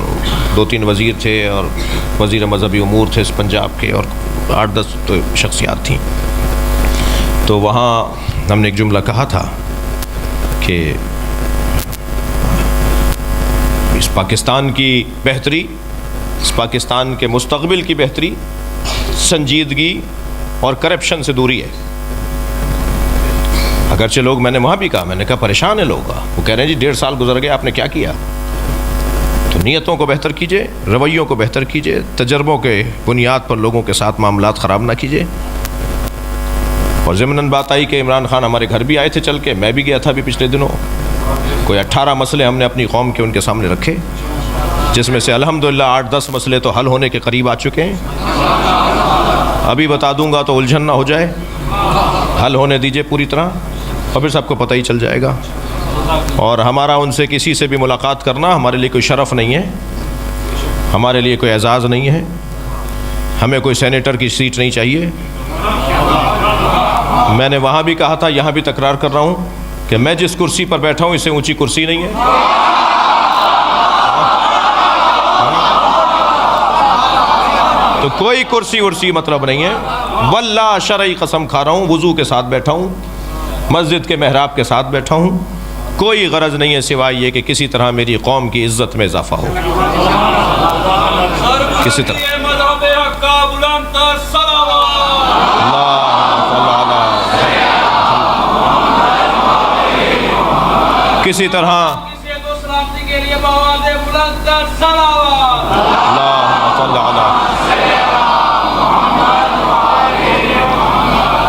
2-3 وزیر تھے اور وزیر مذہبی امور تھے اس پنجاب کے، اور 8-10 تو شخصیات تھیں. تو وہاں ہم نے ایک جملہ کہا تھا کہ اس پاکستان کی بہتری، اس پاکستان کے مستقبل کی بہتری سنجیدگی اور کرپشن سے دوری ہے. اگرچہ لوگ، میں نے وہاں بھی کہا، میں نے کہا پریشان ہیں لوگ، وہ کہہ رہے ہیں جی 1.5 سال گزر گئے آپ نے کیا کیا. تو نیتوں کو بہتر کیجئے، رویوں کو بہتر کیجئے، تجربوں کے بنیاد پر لوگوں کے ساتھ معاملات خراب نہ کیجئے. اور ضمناً بات آئی کہ عمران خان ہمارے گھر بھی آئے تھے چل کے، میں بھی گیا تھا ابھی پچھلے دنوں. کوئی 18 مسئلے ہم نے اپنی قوم کے ان کے سامنے رکھے، جس میں سے الحمدللہ 8-10 مسئلے تو حل ہونے کے قریب آ چکے ہیں. ابھی بتا دوں گا تو الجھن نہ ہو جائے، حل ہونے دیجئے پوری طرح، اور پھر سب کو پتہ ہی چل جائے گا. اور ہمارا ان سے کسی سے بھی ملاقات کرنا ہمارے لیے کوئی شرف نہیں ہے، ہمارے لیے کوئی اعزاز نہیں ہے. ہمیں کوئی سینیٹر کی سیٹ نہیں چاہیے. میں نے وہاں بھی کہا تھا، یہاں بھی تکرار کر رہا ہوں کہ میں جس کرسی پر بیٹھا ہوں اس سے اونچی کرسی نہیں ہے. تو کوئی کرسی ورسی مطلب نہیں ہے. واللہ شرعی قسم کھا رہا ہوں، وضو کے ساتھ بیٹھا ہوں، مسجد کے محراب کے ساتھ بیٹھا ہوں. کوئی غرض نہیں ہے سوائے یہ کہ کسی طرح میری قوم کی عزت میں اضافہ ہو، کسی طرح. کسی طرح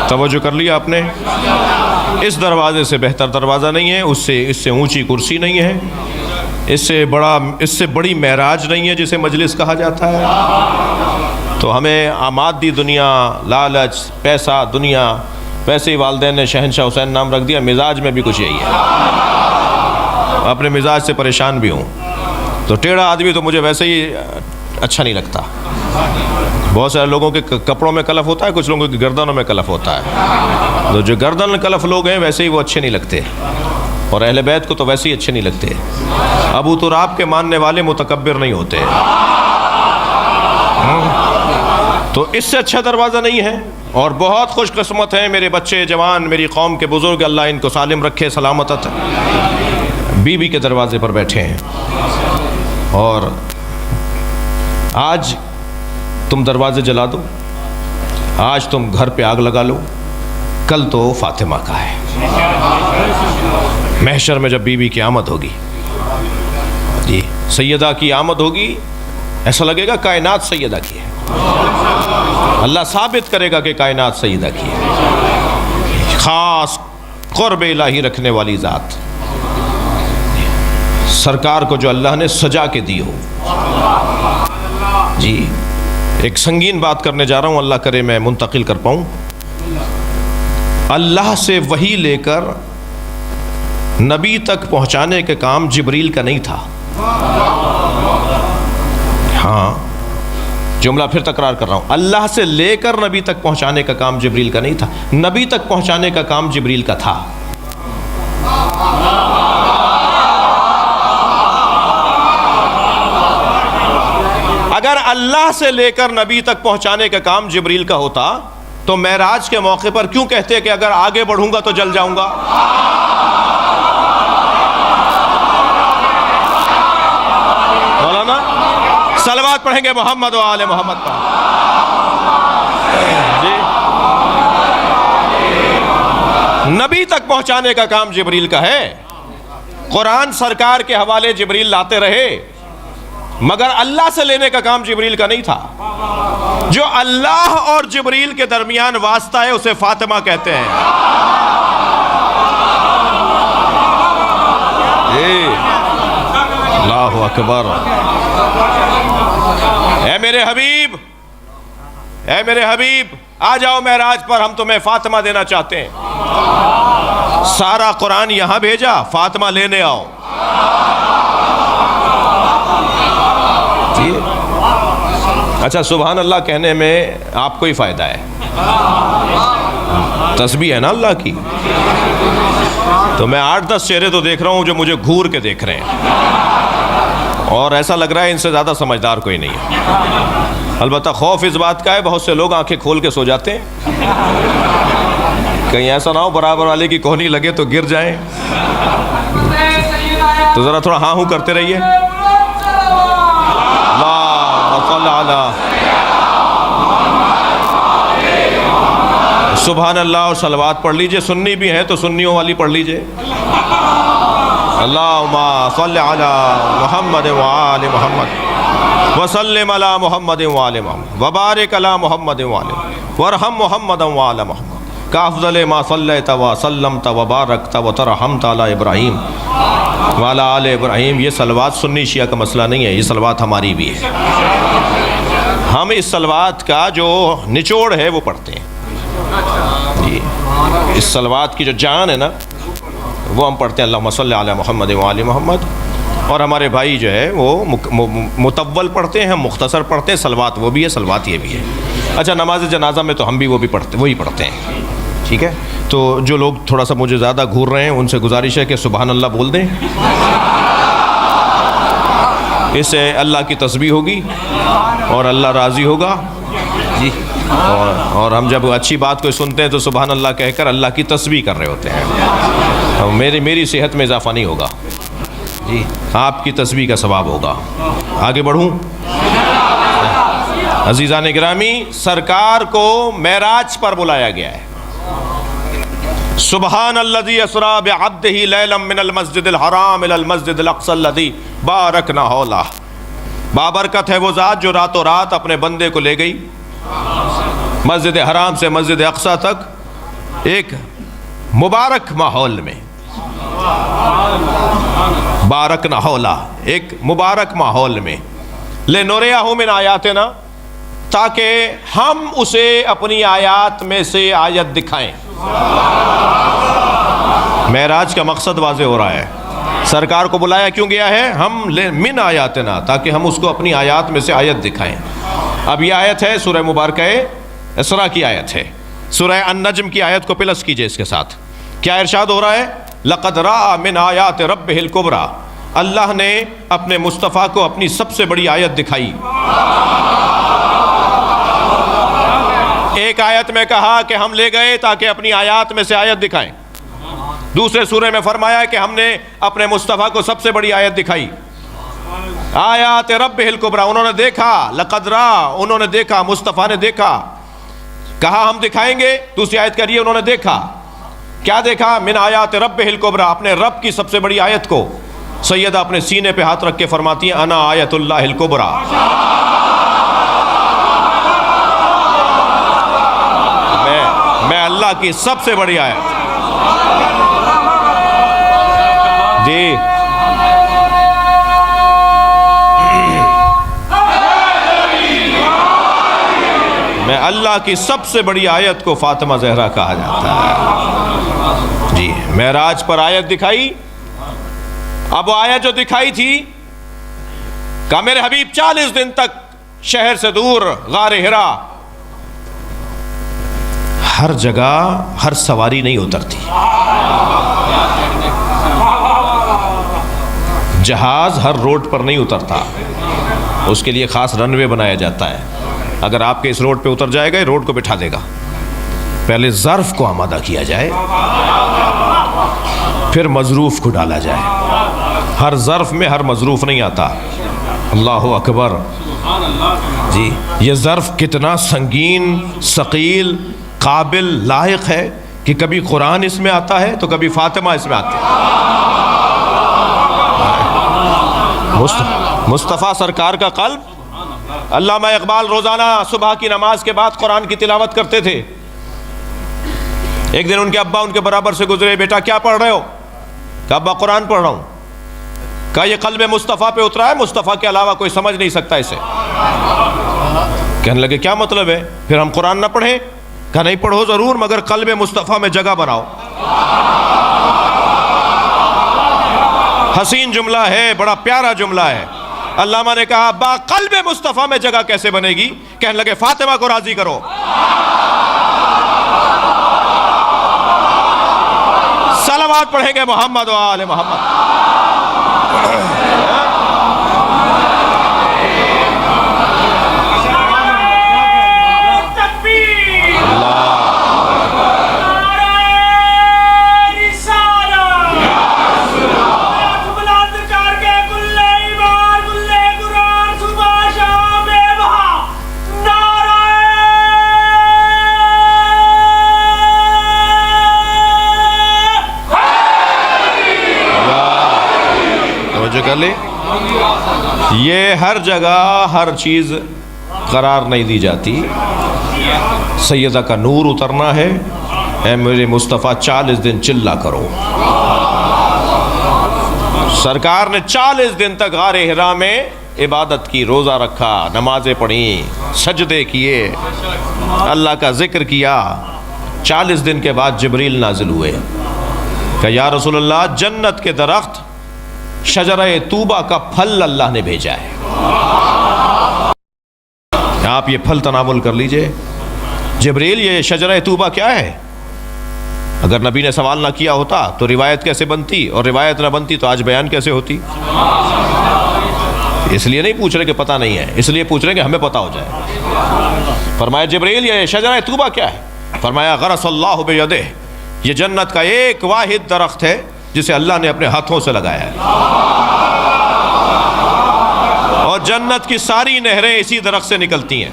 توجہ کر لیا آپ نے. اس دروازے سے بہتر دروازہ نہیں ہے، اس سے اونچی کرسی نہیں ہے، اس سے بڑی معراج نہیں ہے جسے مجلس کہا جاتا ہے. تو ہمیں مادی دنیا، لالچ، پیسہ، دنیا، ویسے ہی والدین نے شہنشاہ حسین نام رکھ دیا، مزاج میں بھی کچھ یہی ہے. اپنے مزاج سے پریشان بھی ہوں. تو ٹیڑھا آدمی تو مجھے ویسے ہی اچھا نہیں لگتا. بہت سارے لوگوں کے کپڑوں میں کلف ہوتا ہے، کچھ لوگوں کی گردنوں میں کلف ہوتا ہے. تو جو گردن کلف لوگ ہیں ویسے ہی وہ اچھے نہیں لگتے، اور اہل بیت کو تو ویسے ہی اچھے نہیں لگتے. ابو تراب کے ماننے والے متکبر نہیں ہوتے. تو اس سے اچھا دروازہ نہیں ہے. اور بہت خوش قسمت ہیں میرے بچے جوان، میری قوم کے بزرگ، اللہ ان کو سالم رکھے، سلامت، بی کے دروازے پر بیٹھے ہیں. اور آج تم دروازے جلا دو، آج تم گھر پہ آگ لگا لو، کل تو فاطمہ کا ہے. محشر میں جب بی کی آمد ہوگی، جی سیدہ کی آمد ہوگی، ایسا لگے گا کائنات سیدہ کی ہے. اللہ ثابت کرے گا کہ کائنات سیدہ کی ہے. خاص قرب الہی رکھنے والی ذات، سرکار کو جو اللہ نے سجا کے دی ہو. جی ایک سنگین بات کرنے جا رہا ہوں، اللہ کرے میں منتقل کر پاؤں. اللہ سے وحی لے کر نبی تک پہنچانے کا کام جبریل کا نہیں تھا. ہاں جملہ پھر تکرار کر رہا ہوں، اللہ سے لے کر نبی تک پہنچانے کا کام جبریل کا نہیں تھا، نبی تک پہنچانے کا کام جبریل کا تھا. اگر اللہ سے لے کر نبی تک پہنچانے کا کام جبریل کا ہوتا تو معراج کے موقع پر کیوں کہتے کہ اگر آگے بڑھوں گا تو جل جاؤں گا؟ مولانا صلوات پڑھیں گے محمد و آل محمد پر. جی نبی تک پہنچانے کا کام جبریل کا ہے. قرآن سرکار کے حوالے جبریل لاتے رہے، مگر اللہ سے لینے کا کام جبریل کا نہیں تھا. جو اللہ اور جبریل کے درمیان واسطہ ہے اسے فاطمہ کہتے ہیں. اللہ اکبر. اے میرے حبیب، اے میرے حبیب، آ جاؤ معراج پر، ہم تمہیں فاطمہ دینا چاہتے ہیں۔ سارا قرآن یہاں بھیجا، فاطمہ لینے آؤ۔ اچھا، سبحان اللہ کہنے میں آپ کو ہی فائدہ ہے، تسبیح ہے نا اللہ کی۔ تو میں 8-10 چہرے تو دیکھ رہا ہوں جو مجھے گھور کے دیکھ رہے ہیں، اور ایسا لگ رہا ہے ان سے زیادہ سمجھدار کوئی نہیں ہے۔ البتہ خوف اس بات کا ہے، بہت سے لوگ آنکھیں کھول کے سو جاتے ہیں، کہیں ایسا نہ ہو برابر والے کی کوہنی لگے تو گر جائیں۔ تو ذرا تھوڑا ہاں ہوں کرتے رہیے۔ سبحان اللہ، اور صلوات پڑھ لیجئے، سنی بھی ہیں تو سنیوں والی پڑھ لیجئے۔ اللہم صلی علی محمد وآل محمد وسلم علی محمد وآل محمد وبارک علی محمد وآل محمد وارحم محمد وآل محمد کافضل ما صلیت وسلمت وبارکت وترحمت علی ابراہیم وعلی آل ابراہیم۔ یہ صلوات سنی شیعہ کا مسئلہ نہیں ہے، یہ صلوات ہماری بھی ہے۔ ہم اس صلوات کا جو نچوڑ ہے وہ پڑھتے ہیں جی، اس صلوات کی جو جان ہے نا وہ ہم پڑھتے ہیں، اللہم صلی علی محمد وآل محمد۔ اور ہمارے بھائی جو ہے وہ مطول پڑھتے ہیں، ہم مختصر پڑھتے ہیں، صلوات وہ بھی ہے، صلوات یہ بھی ہے۔ اچھا، نماز جنازہ میں تو ہم بھی وہی پڑھتے ہیں، ٹھیک ہے۔ تو جو لوگ تھوڑا سا مجھے زیادہ گھور رہے ہیں ان سے گزارش ہے کہ سبحان اللہ بول دیں، اس سے اللہ کی تسبیح ہوگی اور اللہ راضی ہوگا جی۔ اور ہم جب اچھی بات کوئی سنتے ہیں تو سبحان اللہ کہہ کر اللہ کی تسبیح کر رہے ہوتے ہیں۔ میری صحت میں اضافہ نہیں ہوگا جی، آپ کی تسبیح کا ثواب ہوگا۔ آگے بڑھوں، عزیزان گرامی، سرکار کو معراج پر بلایا گیا ہے۔ سبحان الذی اسریٰ بعبدہ لیلا من المسجد الحرام الی المسجد الاقصی الذی بارکنا حولہ۔ بابرکت ہے وہ ذات جو راتوں رات اپنے بندے کو لے گئی مسجد حرام سے مسجد اقصی تک ایک مبارک ماحول میں، بارکنا حولہ، ایک مبارک ماحول میں، لنریہ من آیاتنا، تاکہ ہم اسے اپنی آیات میں سے آیت دکھائیں۔ معراج کا مقصد واضح ہو رہا ہے، سرکار کو بلایا کیوں گیا ہے؟ ہم من آیاتنا، تاکہ ہم اس کو اپنی آیات میں سے آیت دکھائیں۔ اب یہ آیت ہے سورہ مبارکہ اسراء کی آیت ہے، سورہ النجم کی آیت کو پلس کیجئے اس کے ساتھ۔ کیا ارشاد ہو رہا ہے؟ لَقَدْ رَأَى مِنْ آیَاتِ رَبِّهِ الْكُبْرَى، اللہ نے اپنے مصطفیٰ کو اپنی سب سے بڑی آیت دکھائی۔ ایک آیت میں کہا کہ ہم لے گئے تاکہ اپنی آیات میں سے آیت دکھائیں، دوسرے سورے میں فرمایا کہ ہم نے اپنے مصطفیٰ کو سب سے بڑی آیت دکھائی۔ آیات ربہ الکبریٰ، انہوں نے دیکھا، لقد رأى، انہوں نے دیکھا، مصطفیٰ نے دیکھا، کہا ہم دکھائیں گے۔ دوسری آیت کریے انہوں نے دیکھا، کیا دیکھا؟ من آیات ربہ الکبریٰ، اپنے رب کی سب سے بڑی آیت کو۔ سیدہ اپنے سینے پہ ہاتھ رکھ کے فرماتی ہیں انا آیت اللہ الکبریٰ، میں اللہ کی سب سے بڑی آیت جی۔ میں اللہ کی سب سے بڑی آیت کو فاطمہ زہرا کہا جاتا ہے جی۔ معراج پر آیت دکھائی۔ اب وہ آیت جو دکھائی تھی، کہا میرے حبیب 40 دن تک شہر سے دور غار حرا، ہر جگہ ہر سواری نہیں اترتی، جہاز ہر روڈ پر نہیں اترتا، اس کے لیے خاص رن وے بنایا جاتا ہے۔ اگر آپ کے اس روڈ پہ اتر جائے گا، روڈ کو بٹھا دے گا، پہلے ظرف کو آمادہ کیا جائے، پھر مظروف کو ڈالا جائے۔ ہر ظرف میں ہر مظروف نہیں آتا۔ اللہ اکبر جی، یہ ظرف کتنا سنگین، ثقیل، قابل، لائق ہے کہ کبھی قرآن اس میں آتا ہے تو کبھی فاطمہ اس میں آتی ہے۔ مصطفیٰ سرکار کا قلب، علامہ اقبال روزانہ صبح کی نماز کے بعد قرآن کی تلاوت کرتے تھے۔ ایک دن ان کے ابا ان کے برابر سے گزرے، بیٹا کیا پڑھ رہے ہو؟ کہ ابا قرآن پڑھ رہا ہوں۔ کہا یہ قلب مصطفیٰ پہ اترا ہے، مصطفیٰ کے علاوہ کوئی سمجھ نہیں سکتا اسے۔ کہنے لگے کیا مطلب ہے؟ پھر ہم قرآن نہ پڑھیں؟ کہا نہیں پڑھو ضرور، مگر قلب مصطفیٰ میں جگہ بناؤ۔ حسین جملہ ہے، بڑا پیارا جملہ ہے۔ علامہ نے کہا با قلب مصطفیٰ میں جگہ کیسے بنے گی؟ کہنے لگے فاطمہ کو راضی کرو۔ صلوات پڑھیں گے محمد و آل محمد۔ یہ ہر جگہ ہر چیز قرار نہیں دی جاتی۔ سیدہ کا نور اترنا ہے، اے میرے مصطفیٰ 40 دن چلا کرو۔ سرکار نے 40 دن تک غار حرا میں عبادت کی، روزہ رکھا، نمازیں پڑھیں، سجدے کیے، اللہ کا ذکر کیا۔ 40 دن کے بعد جبریل نازل ہوئے کہ یا رسول اللہ جنت کے درخت شجرہ طوبہ کا پھل اللہ نے بھیجا ہے، آپ یہ پھل تناول کر لیجئے۔ جبریل یہ شجرہ طوبہ کیا ہے؟ اگر نبی نے سوال نہ کیا ہوتا تو روایت کیسے بنتی، اور روایت نہ بنتی تو آج بیان کیسے ہوتی؟ اس لیے نہیں پوچھ رہے کہ پتہ نہیں ہے، اس لیے پوچھ رہے کہ ہمیں پتہ ہو جائے۔ فرمایا جبریل یہ شجرہ طوبہ کیا ہے؟ فرمایا غرس اللہ بیدہ، یہ جنت کا ایک واحد درخت ہے جسے اللہ نے اپنے ہاتھوں سے لگایا ہے، اور جنت کی ساری نہریں اسی درخت سے نکلتی ہیں۔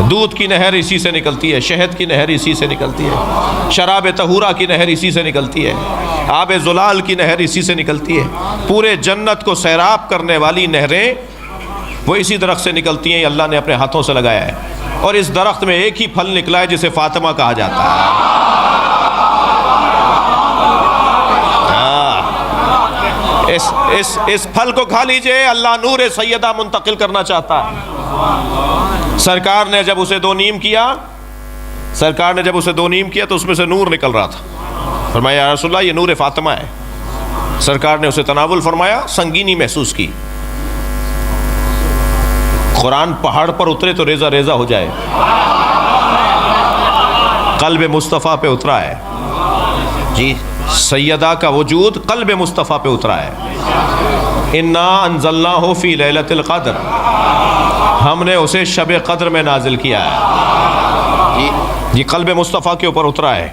دودھ کی نہر اسی سے نکلتی ہے، شہد کی نہر اسی سے نکلتی ہے، شراب طہورہ کی نہر اسی سے نکلتی ہے، آب زلال کی نہر اسی سے نکلتی ہے۔ پورے جنت کو سیراب کرنے والی نہریں وہ اسی درخت سے نکلتی ہیں، اللہ نے اپنے ہاتھوں سے لگایا ہے۔ اور اس درخت میں ایک ہی پھل نکلا ہے جسے فاطمہ کہا جاتا ہے۔ اس پھل کو کھا لیجئے، اللہ نور سیدہ منتقل کرنا چاہتا ہے۔ سرکار نے جب اسے دو نیم کیا تو اس میں سے نور نکل رہا تھا۔ فرمایا یا رسول اللہ یہ نور فاطمہ ہے۔ سرکار نے اسے تناول فرمایا، سنگینی محسوس کی۔ قرآن پہاڑ پر اترے تو ریزہ ریزہ ہو جائے، قلب مصطفیٰ پہ اترا ہے جی۔ سیدہ کا وجود قلب مصطفیٰ پہ اترا ہے۔ انا انزلناہ فی لیلۃ القدر، ہم نے اسے شب قدر میں نازل کیا ہے۔ یہ قلب مصطفیٰ کے اوپر اترا ہے۔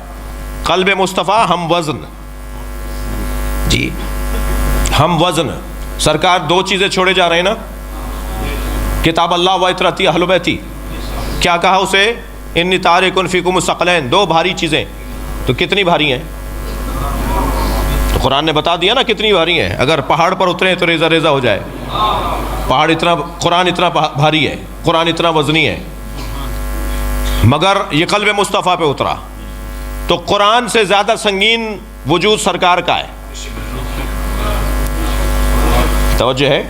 قلب مصطفیٰ ہم وزن جی، ہم وزن۔ سرکار دو چیزیں چھوڑے جا رہے ہیں نا، کتاب اللہ و اطرتی اہل بیتی۔ کیا کہا اسے؟ انی تارک فیکم الثقلین، دو بھاری چیزیں۔ تو کتنی بھاری ہیں؟ تو قرآن نے بتا دیا نا کتنی بھاری ہیں۔ اگر پہاڑ پر اترے تو ریزہ ریزہ ہو جائے۔ قرآن اتنا بھاری ہے، قرآن اتنا وزنی ہے، مگر یہ قلب مصطفیٰ پہ اترا تو قرآن سے زیادہ سنگین وجود سرکار کا ہے۔ توجہ ہے؟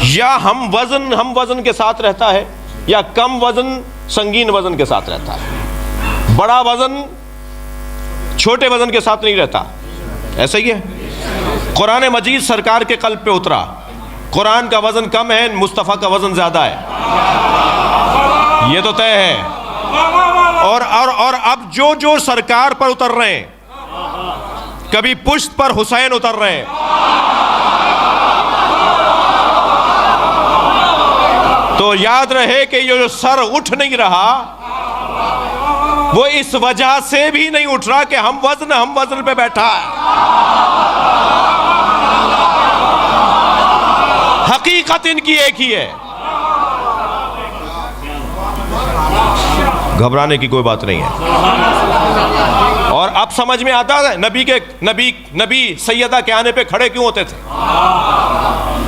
یا ہم وزن کے ساتھ رہتا ہے، یا کم وزن سنگین وزن کے ساتھ رہتا ہے۔ بڑا وزن چھوٹے وزن کے ساتھ نہیں رہتا، ایسا ہی ہے۔ قرآن مجید سرکار کے قلب پہ اترا، قرآن کا وزن کم ہے، مصطفیٰ کا وزن زیادہ ہے، یہ تو طے ہے۔ اور اب جو سرکار پر اتر رہے ہیں، کبھی پشت پر حسین اتر رہے ہیں، تو یاد رہے کہ یہ جو سر اٹھ نہیں رہا وہ اس وجہ سے بھی نہیں اٹھ رہا کہ ہم وزن پہ بیٹھا ہے۔ حقیقت ان کی ایک ہی ہے، گھبرانے کی کوئی بات نہیں ہے۔ اور اب سمجھ میں آتا ہے نبی سیدہ کے آنے پہ کھڑے کیوں ہوتے تھے؟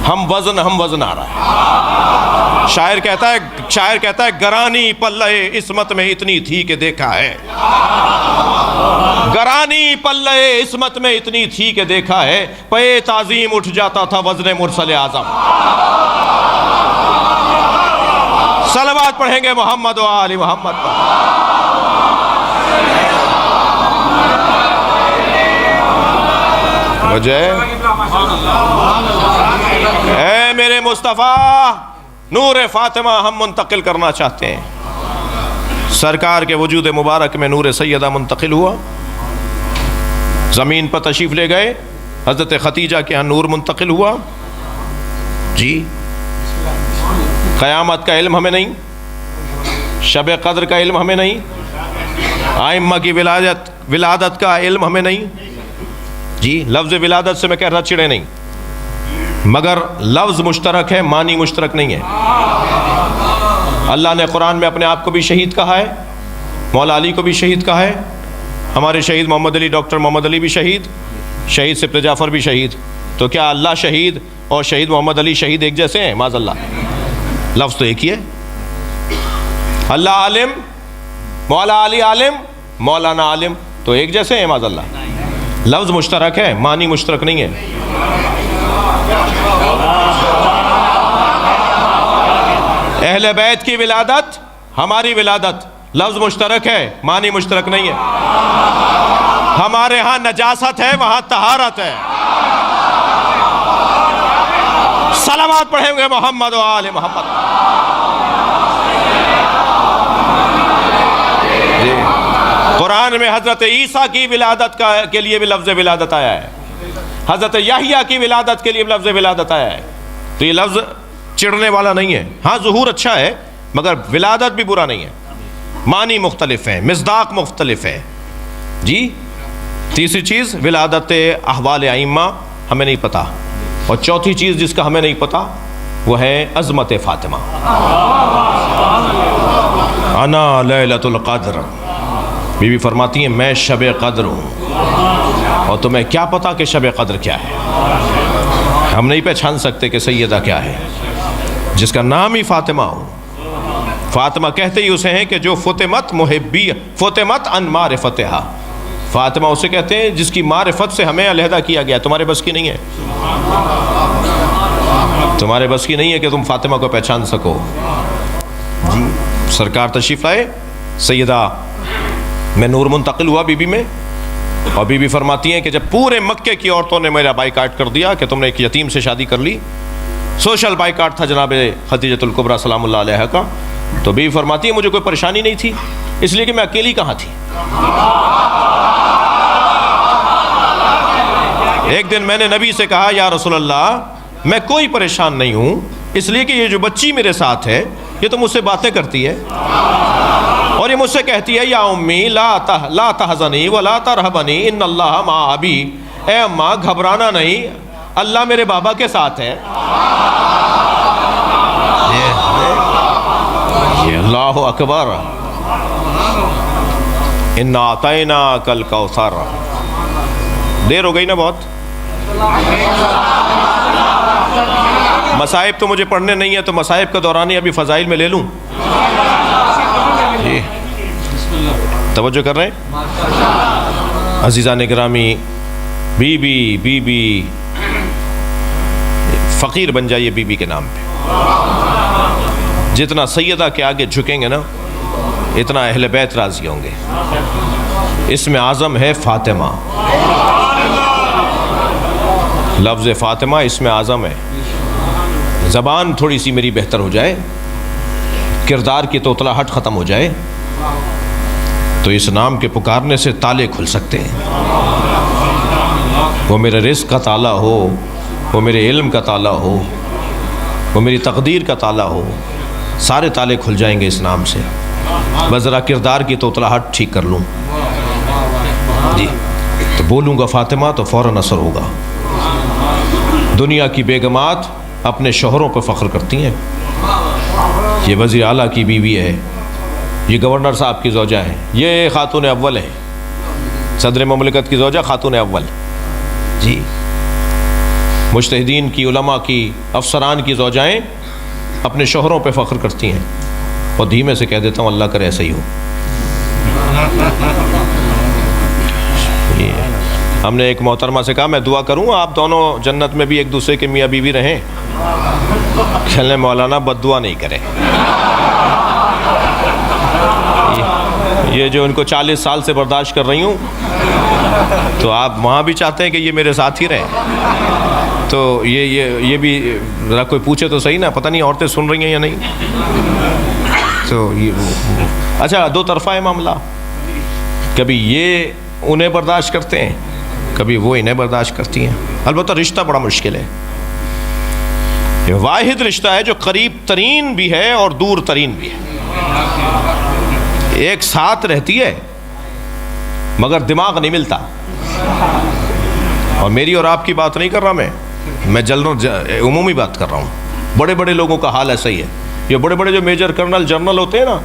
ہم وزن آ رہا ہے۔ شاعر کہتا ہے گرانی پلے عصمت میں اتنی تھی کہ دیکھا ہے، گرانی پلے عصمت میں اتنی تھی کہ دیکھا ہے پے تعظیم اٹھ جاتا تھا وزن مرسل اعظم. صلوات پڑھیں گے محمد و آل محمد پر. مجھے اے میرے مصطفیٰ نور فاطمہ ہم منتقل کرنا چاہتے ہیں. سرکار کے وجود مبارک میں نور سیدہ منتقل ہوا, زمین پر تشریف لے گئے, حضرت ختیجہ کے ہاں نور منتقل ہوا. جی قیامت کا علم ہمیں نہیں, شب قدر کا علم ہمیں نہیں, ائمہ کی ولادت کا علم ہمیں نہیں. جی لفظ ولادت سے میں کہہ رہا چڑے نہیں, مگر لفظ مشترک ہے, معنی مشترک نہیں ہے. اللہ نے قرآن میں اپنے آپ کو بھی شہید کہا ہے, مولا علی کو بھی شہید کہا ہے, ہمارے شہید محمد علی, ڈاکٹر محمد علی بھی شہید, شہید سبط جعفر بھی شہید. تو کیا اللہ شہید اور شہید محمد علی شہید ایک جیسے ہیں؟ معاذ اللہ, لفظ تو ایک ہی ہے. اللہ عالم, مولا علی عالم, مولانا عالم, تو ایک جیسے ہیں؟ معاذ اللہ, لفظ مشترک ہے, معنی مشترک نہیں ہے. اہل بیت کی ولادت, ہماری ولادت, لفظ مشترک ہے, معنی مشترک نہیں ہے. ہمارے ہاں نجاست ہے, وہاں طہارت ہے. صلوات پڑھیں گے محمد و آل محمد. قرآن میں حضرت عیسیٰ کی ولادت کے لیے بھی لفظ ولادت آیا ہے, حضرت یحییٰ کی ولادت کے لیے بھی لفظ ولادت آیا ہے. تو یہ لفظ چڑھنے والا نہیں ہے. ہاں ظہور اچھا ہے, مگر ولادت بھی برا نہیں ہے. معنی مختلف ہیں, مصداق مختلف ہے. جی تیسری چیز ولادت احوال ائمہ ہمیں نہیں پتا, اور چوتھی چیز جس کا ہمیں نہیں پتا وہ ہے عظمت فاطمہ. انا لیلۃ القدر, بی بی فرماتی ہیں میں شب قدر ہوں, اور تمہیں کیا پتا کہ شب قدر کیا ہے؟ ہم نہیں پہچان سکتے کہ سیدہ کیا ہے جس کا نام ہی فاطمہ ہو. فاطمہ کہتے ہی اسے ہیں کہ جو فتمت محبی, فتمت ان معرفتہا. فاطمہ اسے کہتے ہیں جس کی معرفت سے ہمیں علیحدہ کیا گیا. تمہارے بس کی نہیں ہے, تمہارے بس کی نہیں ہے کہ تم فاطمہ کو پہچان سکو. جی سرکار تشریف لائے, سیدہ میں نور منتقل ہوا بی بی میں, اور بی بی فرماتی ہیں کہ جب پورے مکے کی عورتوں نے میرا بائیکاٹ کر دیا کہ تم نے ایک یتیم سے شادی کر لی, سوشل بائیکاٹ تھا جناب خدیجۃ الکبریٰ سلام اللہ علیہا کا, تو بی بی فرماتی ہے مجھے کوئی پریشانی نہیں تھی, اس لیے کہ میں اکیلی کہاں تھی. ایک دن میں نے نبی سے کہا یا رسول اللہ میں کوئی پریشان نہیں ہوں, اس لیے کہ یہ جو بچی میرے ساتھ ہے یہ تو مجھ سے باتیں کرتی ہے, اور یہ مجھ سے کہتی ہے یا امی لا تحزنی ولا ترہبنی ان اللہ مع ابی. اے اماں گھبرانا نہیں, اللہ میرے بابا کے ساتھ ہے. یہ اللہ اکبر. انا اعطیناک الکوثر. دیر ہو گئی نا بہت, مصائب تو مجھے پڑھنے نہیں ہے, تو مصائب کا دورانی ابھی فضائل میں لے لوں. جی توجہ کر رہے ہیں عزیزان گرامی. بی بی فقیر بن جائیے بی بی کے نام پہ. جتنا سیدہ کے آگے جھکیں گے نا اتنا اہل بیت راضی ہوں گے. اسم اعظم ہے فاطمہ, لفظ فاطمہ اسم اعظم ہے. زبان تھوڑی سی میری بہتر ہو جائے, کردار کی توتلاہٹ ختم ہو جائے, تو اس نام کے پکارنے سے تالے کھل سکتے ہیں. وہ میرے رزق کا تالا ہو, وہ میرے علم کا تالا ہو, وہ میری تقدیر کا تالا ہو, سارے تالے کھل جائیں گے اس نام سے. بس ذرا کردار کی توتلاہٹ ٹھیک کر لوں. جی تو بولوں گا فاطمہ تو فوراً اثر ہوگا. دنیا کی بیگمات اپنے شوہروں پہ فخر کرتی ہیں. یہ وزیر اعلیٰ کی بیوی ہے, یہ گورنر صاحب کی زوجہ ہے, یہ خاتون اول ہے, صدر مملکت کی زوجہ خاتون اول. جی مجتہدین کی, علماء کی, افسران کی زوجائیں اپنے شوہروں پہ فخر کرتی ہیں. اور دھیمے سے کہہ دیتا ہوں اللہ کرے ایسا ہی ہو. ہم نے ایک محترمہ سے کہا میں دعا کروں آپ دونوں جنت میں بھی ایک دوسرے کے میاں بیوی رہیں. کہنے مولانا بد دعا نہیں کریں. یہ جو ان کو 40 سال سے برداشت کر رہی ہوں تو آپ وہاں بھی چاہتے ہیں کہ یہ میرے ساتھ ہی رہیں. تو یہ بھی ذرا کوئی پوچھے تو صحیح نا, پتہ نہیں عورتیں سن رہی ہیں یا نہیں. تو اچھا دو طرفہ ہے معاملہ, کبھی یہ انہیں برداشت کرتے ہیں, کبھی وہ انہیں برداشت کرتی ہیں. البتہ رشتہ بڑا مشکل ہے. یہ واحد رشتہ ہے جو قریب ترین بھی ہے اور دور ترین بھی ہے. ایک ساتھ رہتی ہے مگر دماغ نہیں ملتا. اور میری اور آپ کی بات نہیں کر رہا میں عمومی بات کر رہا ہوں. بڑے بڑے لوگوں کا حال ایسا ہی ہے. یہ بڑے بڑے جو میجر کرنل جنرل ہوتے ہیں نا,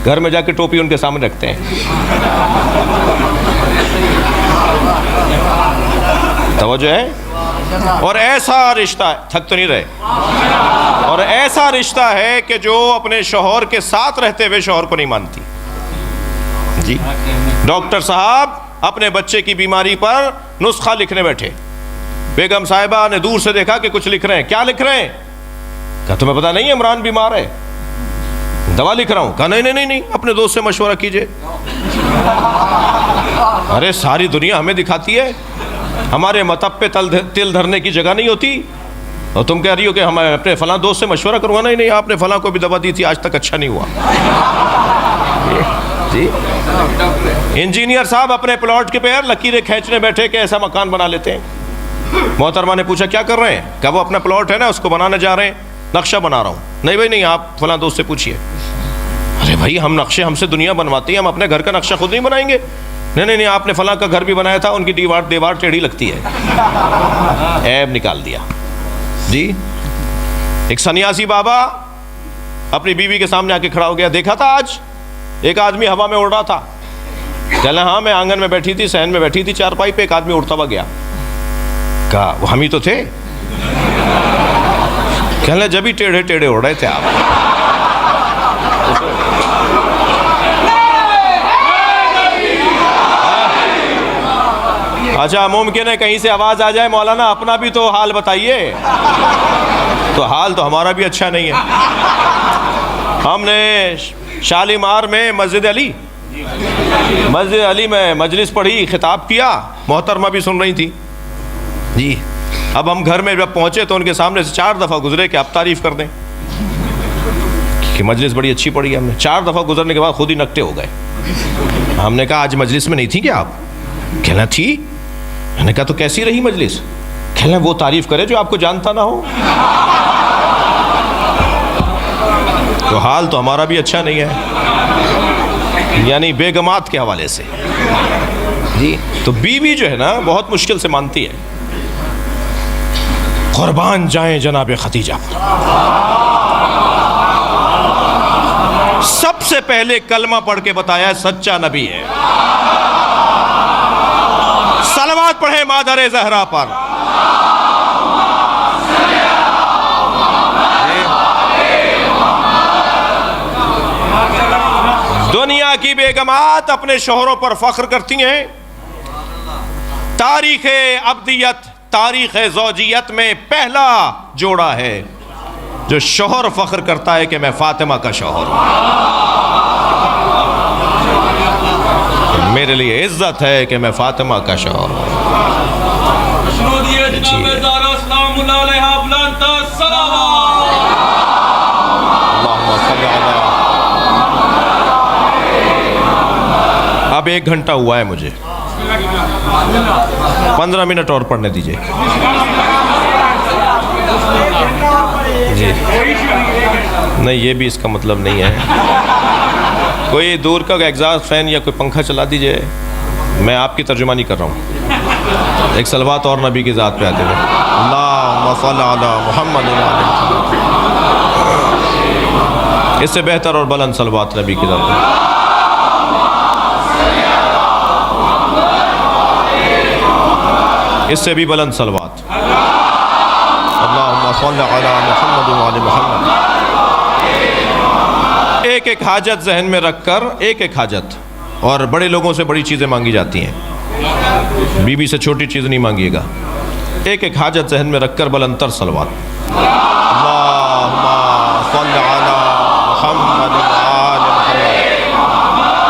گھر میں جا کے ٹوپی ان کے سامنے رکھتے ہیں. توجہ ہے. اور ایسا رشتہ ہے, تھک تو نہیں رہے, اور ایسا رشتہ ہے کہ جو اپنے شوہر کے ساتھ رہتے ہوئے شوہر کو نہیں مانتی. جی ڈاکٹر صاحب اپنے بچے کی بیماری پر نسخہ لکھنے بیٹھے, بیگم صاحبہ نے دور سے دیکھا کہ کچھ لکھ رہے ہیں. کیا لکھ رہے ہیں؟ کہا تمہیں پتا نہیں عمران بیمار ہے, دوا لکھ رہا ہوں. کہا نہیں اپنے دوست سے مشورہ کیجئے. ارے ساری دنیا ہمیں دکھاتی ہے, ہمارے مطب پہ تل دھرنے کی جگہ نہیں ہوتی, اور تم کہہ رہی ہو کہ ہم اپنے فلاں دوست سے مشورہ کروں گا. نہیں آپ نے فلاں کو بھی دوا دی تھی, آج تک اچھا نہیں ہوا. جی انجینئر صاحب اپنے پلاٹ کے پیر لکیریں کھینچنے بیٹھے کہ ایسا مکان بنا لیتے ہیں. محترمہ نے پوچھا کیا کر رہے ہیں؟ کہا وہ اپنا پلاٹ ہے نا اس کو بنانے جا رہے ہیں, نقشہ بنا رہا ہوں. نہیں بھائی نہیں, آپ فلاں دوست سے پوچھئے. ارے بھائی ہم نقشے ہم سے دنیا بنواتی ہے, ہم اپنے گھر کا نقشہ خود نہیں بنائیں گے. نہیں آپ نے فلاں کا گھر بھی بنایا تھا, ان کی دیوار ٹیڑھی لگتی ہے. عیب نکال دیا. جی ایک سنیاسی بابا اپنی بیوی کے سامنے آ کے کھڑا ہو گیا. دیکھا تھا آج ایک آدمی ہوا میں اڑ رہا تھا؟ کہنے ہاں میں آنگن میں بیٹھی تھی, صحن میں بیٹھی تھی, چارپائی پہ ایک آدمی اڑتا ہوا گیا. کہا ہم ہی تو تھے. کہنے جب ہی ٹیڑھے اڑ رہے تھے آپ. اچھا ممکن ہے کہیں سے آواز آ جائے مولانا اپنا بھی تو حال بتائیے. تو حال تو ہمارا بھی اچھا نہیں ہے. ہم نے شالیمار میں مسجد علی میں مجلس پڑھی, خطاب کیا, محترمہ بھی سن رہی تھی. جی اب ہم گھر میں جب پہنچے تو ان کے سامنے سے 4 دفعہ گزرے کہ آپ تعریف کر دیں کہ مجلس بڑی اچھی پڑھی. ہم نے 4 دفعہ گزرنے کے بعد خود ہی نکٹے ہو گئے. ہم نے کہا آج مجلس میں نہیں تھی کیا آپ؟ کہنا تھی. میں نے کہا تو کیسی رہی مجلس؟ کہنا وہ تعریف کرے جو آپ کو جانتا نہ ہو. تو حال تو ہمارا بھی اچھا نہیں ہے, یعنی بیگمات کے حوالے سے. جی تو بیوی جو ہے نا بہت مشکل سے مانتی ہے. قربان جائیں جناب خدیجہ, سب سے پہلے کلمہ پڑھ کے بتایا ہے سچا نبی ہے. صلوات پڑھیں مادر زہرا پر. دنیا کی بیگمات اپنے شوہروں پر فخر کرتی ہیں. تاریخ ابدیت, تاریخ زوجیت میں پہلا جوڑا ہے جو شوہر فخر کرتا ہے کہ میں فاطمہ کا شوہر ہوں. میرے لیے عزت ہے کہ میں فاطمہ کا شوہر ہوں. اب 1 گھنٹہ ہوا ہے, مجھے 15 منٹ اور پڑھنے دیجئے. جی نہیں یہ بھی اس کا مطلب نہیں ہے. کوئی دور کا ایگزاسٹ فین یا کوئی پنکھا چلا دیجئے, میں آپ کی ترجمانی کر رہا ہوں. ایک صلوات اور نبی کی ذات پہ آتے ہوئے اللہم صل علی محمد و علی محمد. اس سے بہتر اور بلند صلوات نبی کی ذات پہ. اس سے بھی بلند صلوات اللہم صل علی محمد و علی محمد. ایک ایک حاجت ذہن میں رکھ کر, ایک ایک حاجت, اور بڑے لوگوں سے بڑی چیزیں مانگی جاتی ہیں. بیوی سے چھوٹی چیز نہیں مانگیے گا. ایک ایک حاجت ذہن میں رکھ کر بلندر صلوات. اللہم صل علی محمد وآل محمد.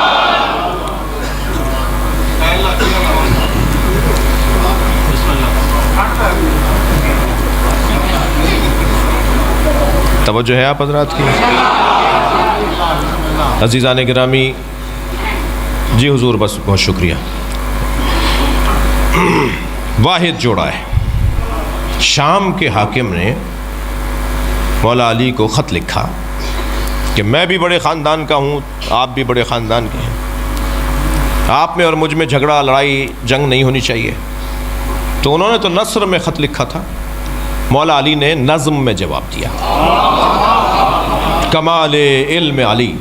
توجہ ہے آپ حضرات کی؟ عزیزان گرامی، جی حضور بس بہت شکریہ. واحد جوڑا ہے. شام کے حاکم نے مولا علی کو خط لکھا کہ میں بھی بڑے خاندان کا ہوں، آپ بھی بڑے خاندان کے ہیں، آپ میں اور مجھ میں جھگڑا، لڑائی، جنگ نہیں ہونی چاہیے. تو انہوں نے تو نثر میں خط لکھا تھا، مولا علی نے نظم میں جواب دیا. کمال علم علی.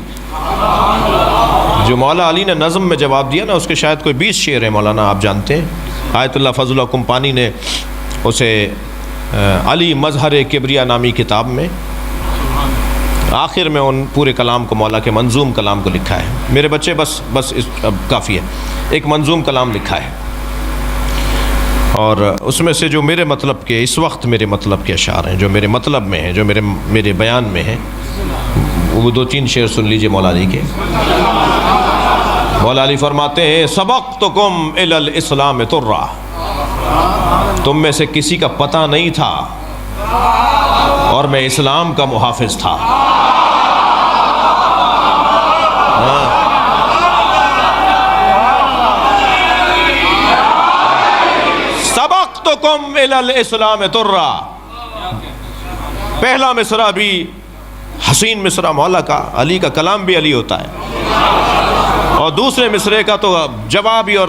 جو مولا علی نے نظم میں جواب دیا نا، اس کے شاید کوئی 20 شعر ہیں مولانا، آپ جانتے ہیں. آیت اللہ فضل اللہ کمپانی نے اسے علی مظہر کبریا نامی کتاب میں آخر میں ان پورے کلام کو، مولا کے منظوم کلام کو لکھا ہے. میرے بچے بس اب کافی ہے. ایک منظوم کلام لکھا ہے، اور اس میں سے جو میرے مطلب کے، اس وقت میرے مطلب کے اشعار ہیں، جو میرے مطلب میں ہیں، جو میرے بیان میں ہیں، وہ 2-3 شعر سن لیجئے مولا علی کے. مولا علی فرماتے ہیں: سبقتکم الی الاسلام ترا. تم میں سے کسی کا پتہ نہیں تھا اور میں اسلام کا محافظ تھا. سبقتکم الی الاسلام ترا. پہلا مصرع بھی حسین مصرع مولا کا، علی کا کلام بھی علی ہوتا ہے، اور دوسرے مصرعے کا تو جواب ہی اور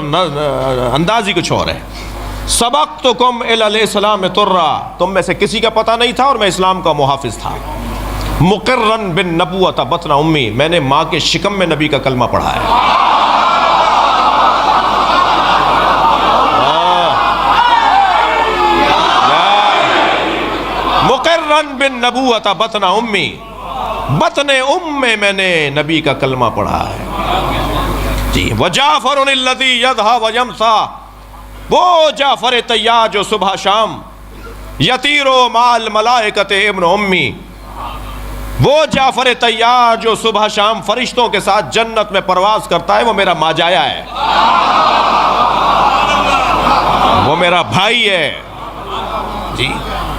انداز ہی کچھ اور ہے. سبقتکم الی الاسلام ترا. تم میں سے کسی کا پتہ نہیں تھا اور میں اسلام کا محافظ تھا. مقرن بالنبوۃ بطن امی. میں نے ماں کے شکم میں نبی کا کلمہ پڑھا ہے. مقرن بالنبوۃ بطن امی. بطن میں نے نبی کا کلمہ پڑھا ہے. جی. وجعفر الذی یضحی ویمسی. وہ جعفر طیار جو صبح شام یطیر مع الملائکۃ ابن امی. وہ جعفر طیار جو صبح شام فرشتوں کے ساتھ جنت میں پرواز کرتا ہے، وہ میرا ماجایا ہے، وہ میرا بھائی ہے. جی.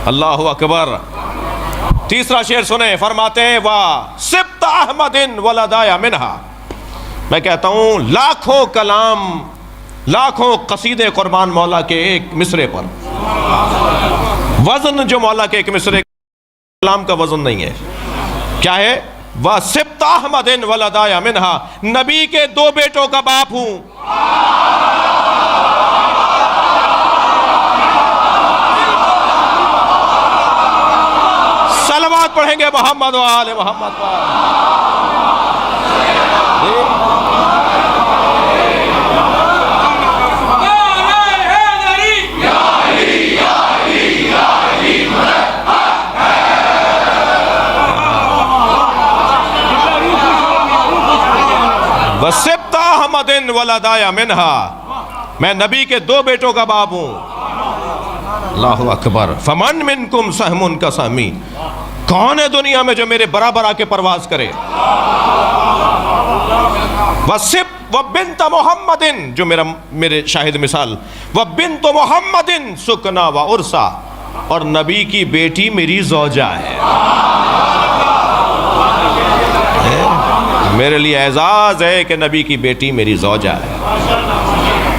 اللہ اکبر. تیسرا شعر سنیں. فرماتے ہیں: وَسِبْتَ أَحْمَدٍ وَلَدَايَ مِنْهَا. میں کہتا ہوں لاکھوں کلام، لاکھوں قصیدے قربان مولا کے ایک مصرے پر. وزن جو مولا کے ایک مصرے کلام کا وزن نہیں ہے. کیا ہے؟ وَسِبْتَ أَحْمَدٍ وَلَدَايَ مِنْهَا. نبی کے 2 بیٹوں کا باپ ہوں. صلوات پڑھیں گے محمد و آل محمد پر. وَسِبْتَ أَحْمَدٍ وَلَدَايَ مِنْهَا. میں نبی کے 2 بیٹوں کا باپ ہوں. اللہ اکبر. فَمَنْ مِنْكُمْ سَهْمٌ كَسَهْمِي. کون ہے دنیا میں جو میرے برابر آ کے پرواز کرے؟ وَبِنْتَ مُحَمَّدٍ. جو میرے شاہد مثال. وَبِنْتُ مُحَمَّدٍ سُكْنَا وَعُرْسَا. اور نبی کی بیٹی میری زوجہ ہے. میرے لیے اعزاز ہے کہ نبی کی بیٹی میری زوجہ ہے.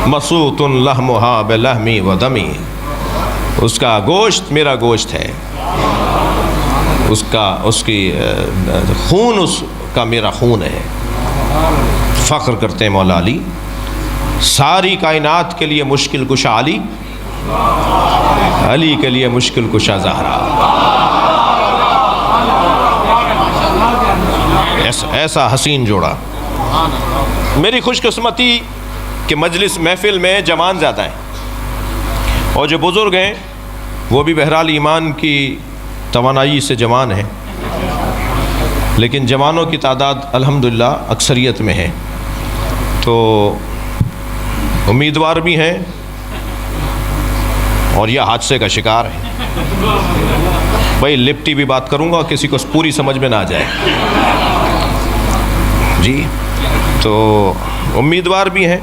مسوط لحمہا بلحمی و دمی. اس کا گوشت میرا گوشت ہے، اس کی خون اس کا میرا خون ہے. فخر کرتے ہیں مولا علی. ساری کائنات کے لیے مشکل کشا علی، علی کے لیے مشکل کشا زہرا. ایسا حسین جوڑا. میری خوش قسمتی کہ مجلس محفل میں جوان زیادہ ہیں، اور جو بزرگ ہیں وہ بھی بہرحال ایمان کی توانائی سے جوان ہیں، لیکن جوانوں کی تعداد الحمدللہ اکثریت میں ہے. تو امیدوار بھی ہیں اور یہ حادثے کا شکار ہے. بھائی لپٹی بھی بات کروں گا، کسی کو پوری سمجھ میں نہ آ جائے جی. تو امیدوار بھی ہیں،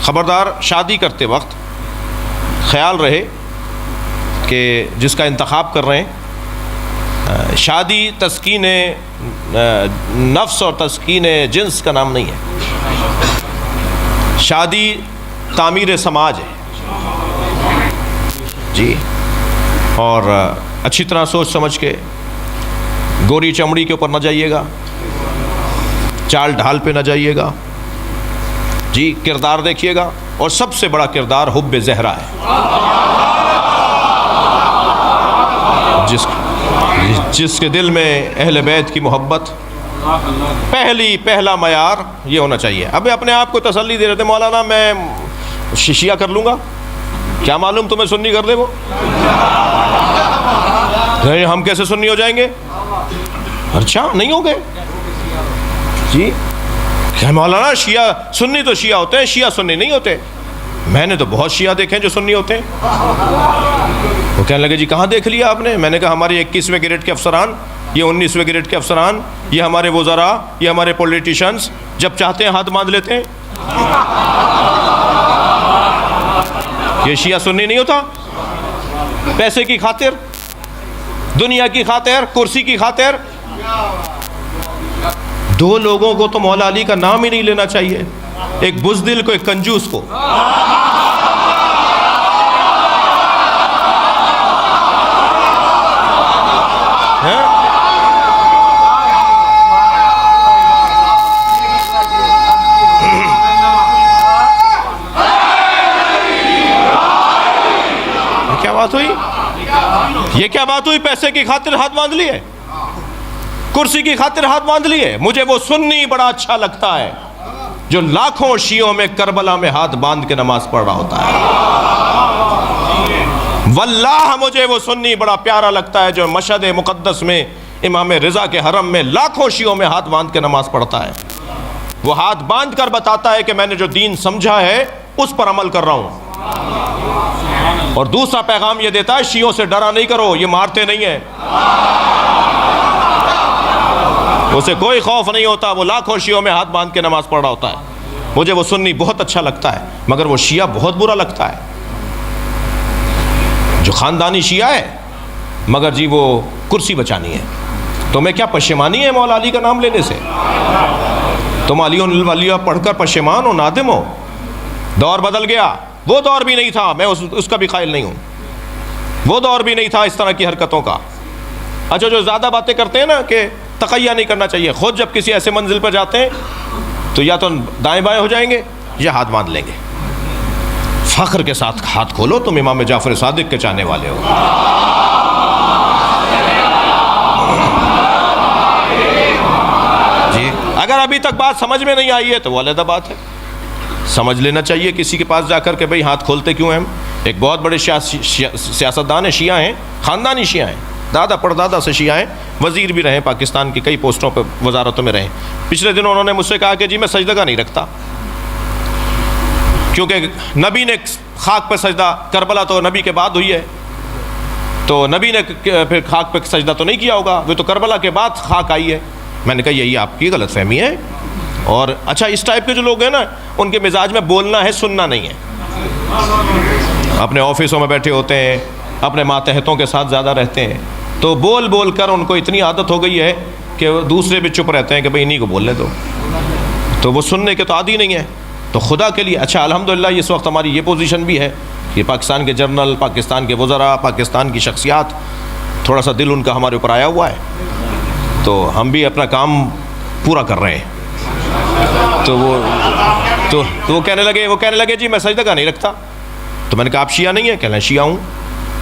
خبردار شادی کرتے وقت خیال رہے کہ جس کا انتخاب کر رہے ہیں، شادی تسکین نفس اور تسکین جنس کا نام نہیں ہے. شادی تعمیر سماج ہے جی. اور اچھی طرح سوچ سمجھ کے، گوری چمڑی کے اوپر نہ جائیے گا، چال ڈھال پہ نہ جائیے گا جی. کردار دیکھیے گا، اور سب سے بڑا کردار حب زہرا ہے. جس کے دل میں اہل بیت کی محبت پہلا معیار یہ ہونا چاہیے. اب اپنے آپ کو تسلی دے رہے تھے مولانا میں شیعہ کر لوں گا، کیا معلوم تمہیں سنی کر دے وہ. ہم کیسے سنی ہو جائیں گے؟ اچھا نہیں ہو گئے جی. کہ مولانا شیعہ سنی تو شیعہ ہوتے ہیں، شیعہ سنی نہیں ہوتے. میں نے تو بہت شیعہ دیکھے ہیں جو سنی ہوتے ہیں. وہ کہنے لگے جی کہاں دیکھ لیا آپ نے؟ میں نے کہا ہمارے 21ویں گریڈ کے افسران، یہ 19ویں گریڈ کے افسران، یہ ہمارے وزراء، یہ ہمارے پولیٹیشنز جب چاہتے ہیں ہاتھ باندھ لیتے ہیں. یہ شیعہ سنی نہیں ہوتا. پیسے کی خاطر، دنیا کی خاطر، کرسی کی خاطر. دو لوگوں کو تو مولا علی کا نام ہی نہیں لینا چاہیے، ایک بزدل کو، ایک کنجوس کو. کیا بات ہوئی؟ یہ کیا بات ہوئی؟ پیسے کی خاطر ہاتھ باندھ لیے، کرسی کی خاطر ہاتھ باندھ لیے. مجھے وہ سنی بڑا اچھا لگتا ہے جو لاکھوں شیعوں میں کربلا میں ہاتھ باندھ کے نماز پڑھ رہا ہوتا ہے. واللہ مجھے وہ سنی بڑا پیارا لگتا ہے جو مشہد مقدس میں امام رضا کے حرم میں لاکھوں شیعوں میں ہاتھ باندھ کے نماز پڑھتا ہے. وہ ہاتھ باندھ کر بتاتا ہے کہ میں نے جو دین سمجھا ہے اس پر عمل کر رہا ہوں. اور دوسرا پیغام یہ دیتا ہے شیعوں سے ڈرا نہیں کرو، یہ مارتے نہیں ہیں، اسے کوئی خوف نہیں ہوتا. وہ لاکھوں شیعوں میں ہاتھ باندھ کے نماز پڑھ رہا ہوتا ہے. مجھے وہ سنی بہت اچھا لگتا ہے، مگر وہ شیعہ بہت برا لگتا ہے جو خاندانی شیعہ ہے مگر جی وہ کرسی بچانی ہے. تمہیں کیا پشیمانی ہے مولا علی کا نام لینے سے؟ تم علی الولیہ پڑھ کر پشیمان ہو، نادم ہو. دور بدل گیا، وہ دور بھی نہیں تھا، میں اس کا بھی قائل نہیں ہوں. وہ دور بھی نہیں تھا اس طرح کی حرکتوں کا. اچھا جو زیادہ باتیں کرتے ہیں نا کہ تقیہ نہیں کرنا چاہیے، خود جب کسی ایسے منزل پر جاتے ہیں تو یا تو دائیں بائیں ہو جائیں گے یا ہاتھ باندھ لیں گے. فخر کے ساتھ ہاتھ کھولو، تم امام جعفر صادق کے چاہنے والے ہو. جی اگر ابھی تک بات سمجھ میں نہیں آئی ہے تو وہ علیحدہ بات ہے، سمجھ لینا چاہیے کسی کے پاس جا کر کہ بھئی ہاتھ کھولتے کیوں ہیں ہم. ایک بہت بڑے سیاستدان ہیں، شیعہ ہیں، خاندانی شیعہ ہیں، دادا پردادا سے شیعہ ہیں، وزیر بھی رہے، پاکستان کی کئی پوسٹوں پہ وزارتوں میں رہے. پچھلے دنوں انہوں نے مجھ سے کہا کہ جی میں سجدہ نہیں رکھتا، کیونکہ نبی نے خاک پہ سجدہ، کربلا تو نبی کے بعد ہوئی ہے، تو نبی نے پھر خاک پہ سجدہ تو نہیں کیا ہوگا، وہ تو کربلا کے بعد خاک آئی ہے. میں نے کہا یہی آپ کی غلط فہمی ہے. اور اچھا اس ٹائپ کے جو لوگ ہیں نا ان کے مزاج میں بولنا ہے، سننا نہیں ہے. اپنے آفسوں میں بیٹھے ہوتے ہیں، اپنے ماتحتوں کے ساتھ زیادہ رہتے ہیں، تو بول بول کر ان کو اتنی عادت ہو گئی ہے کہ وہ دوسرے بھی چپ رہتے ہیں کہ بھئی انہی کو بولنے دو، تو وہ سننے کے تو عادی نہیں ہے. تو خدا کے لیے اچھا الحمدللہ اس وقت ہماری یہ پوزیشن بھی ہے کہ پاکستان کے جنرل، پاکستان کے وزراء، پاکستان کی شخصیات، تھوڑا سا دل ان کا ہمارے اوپر آیا ہوا ہے، تو ہم بھی اپنا کام پورا کر رہے ہیں. تو وہ کہنے لگے جی میں سجدہ نہیں رکھتا. تو میں نے کہا آپ شیعہ نہیں ہیں؟ کہنے لگے شیعہ ہوں،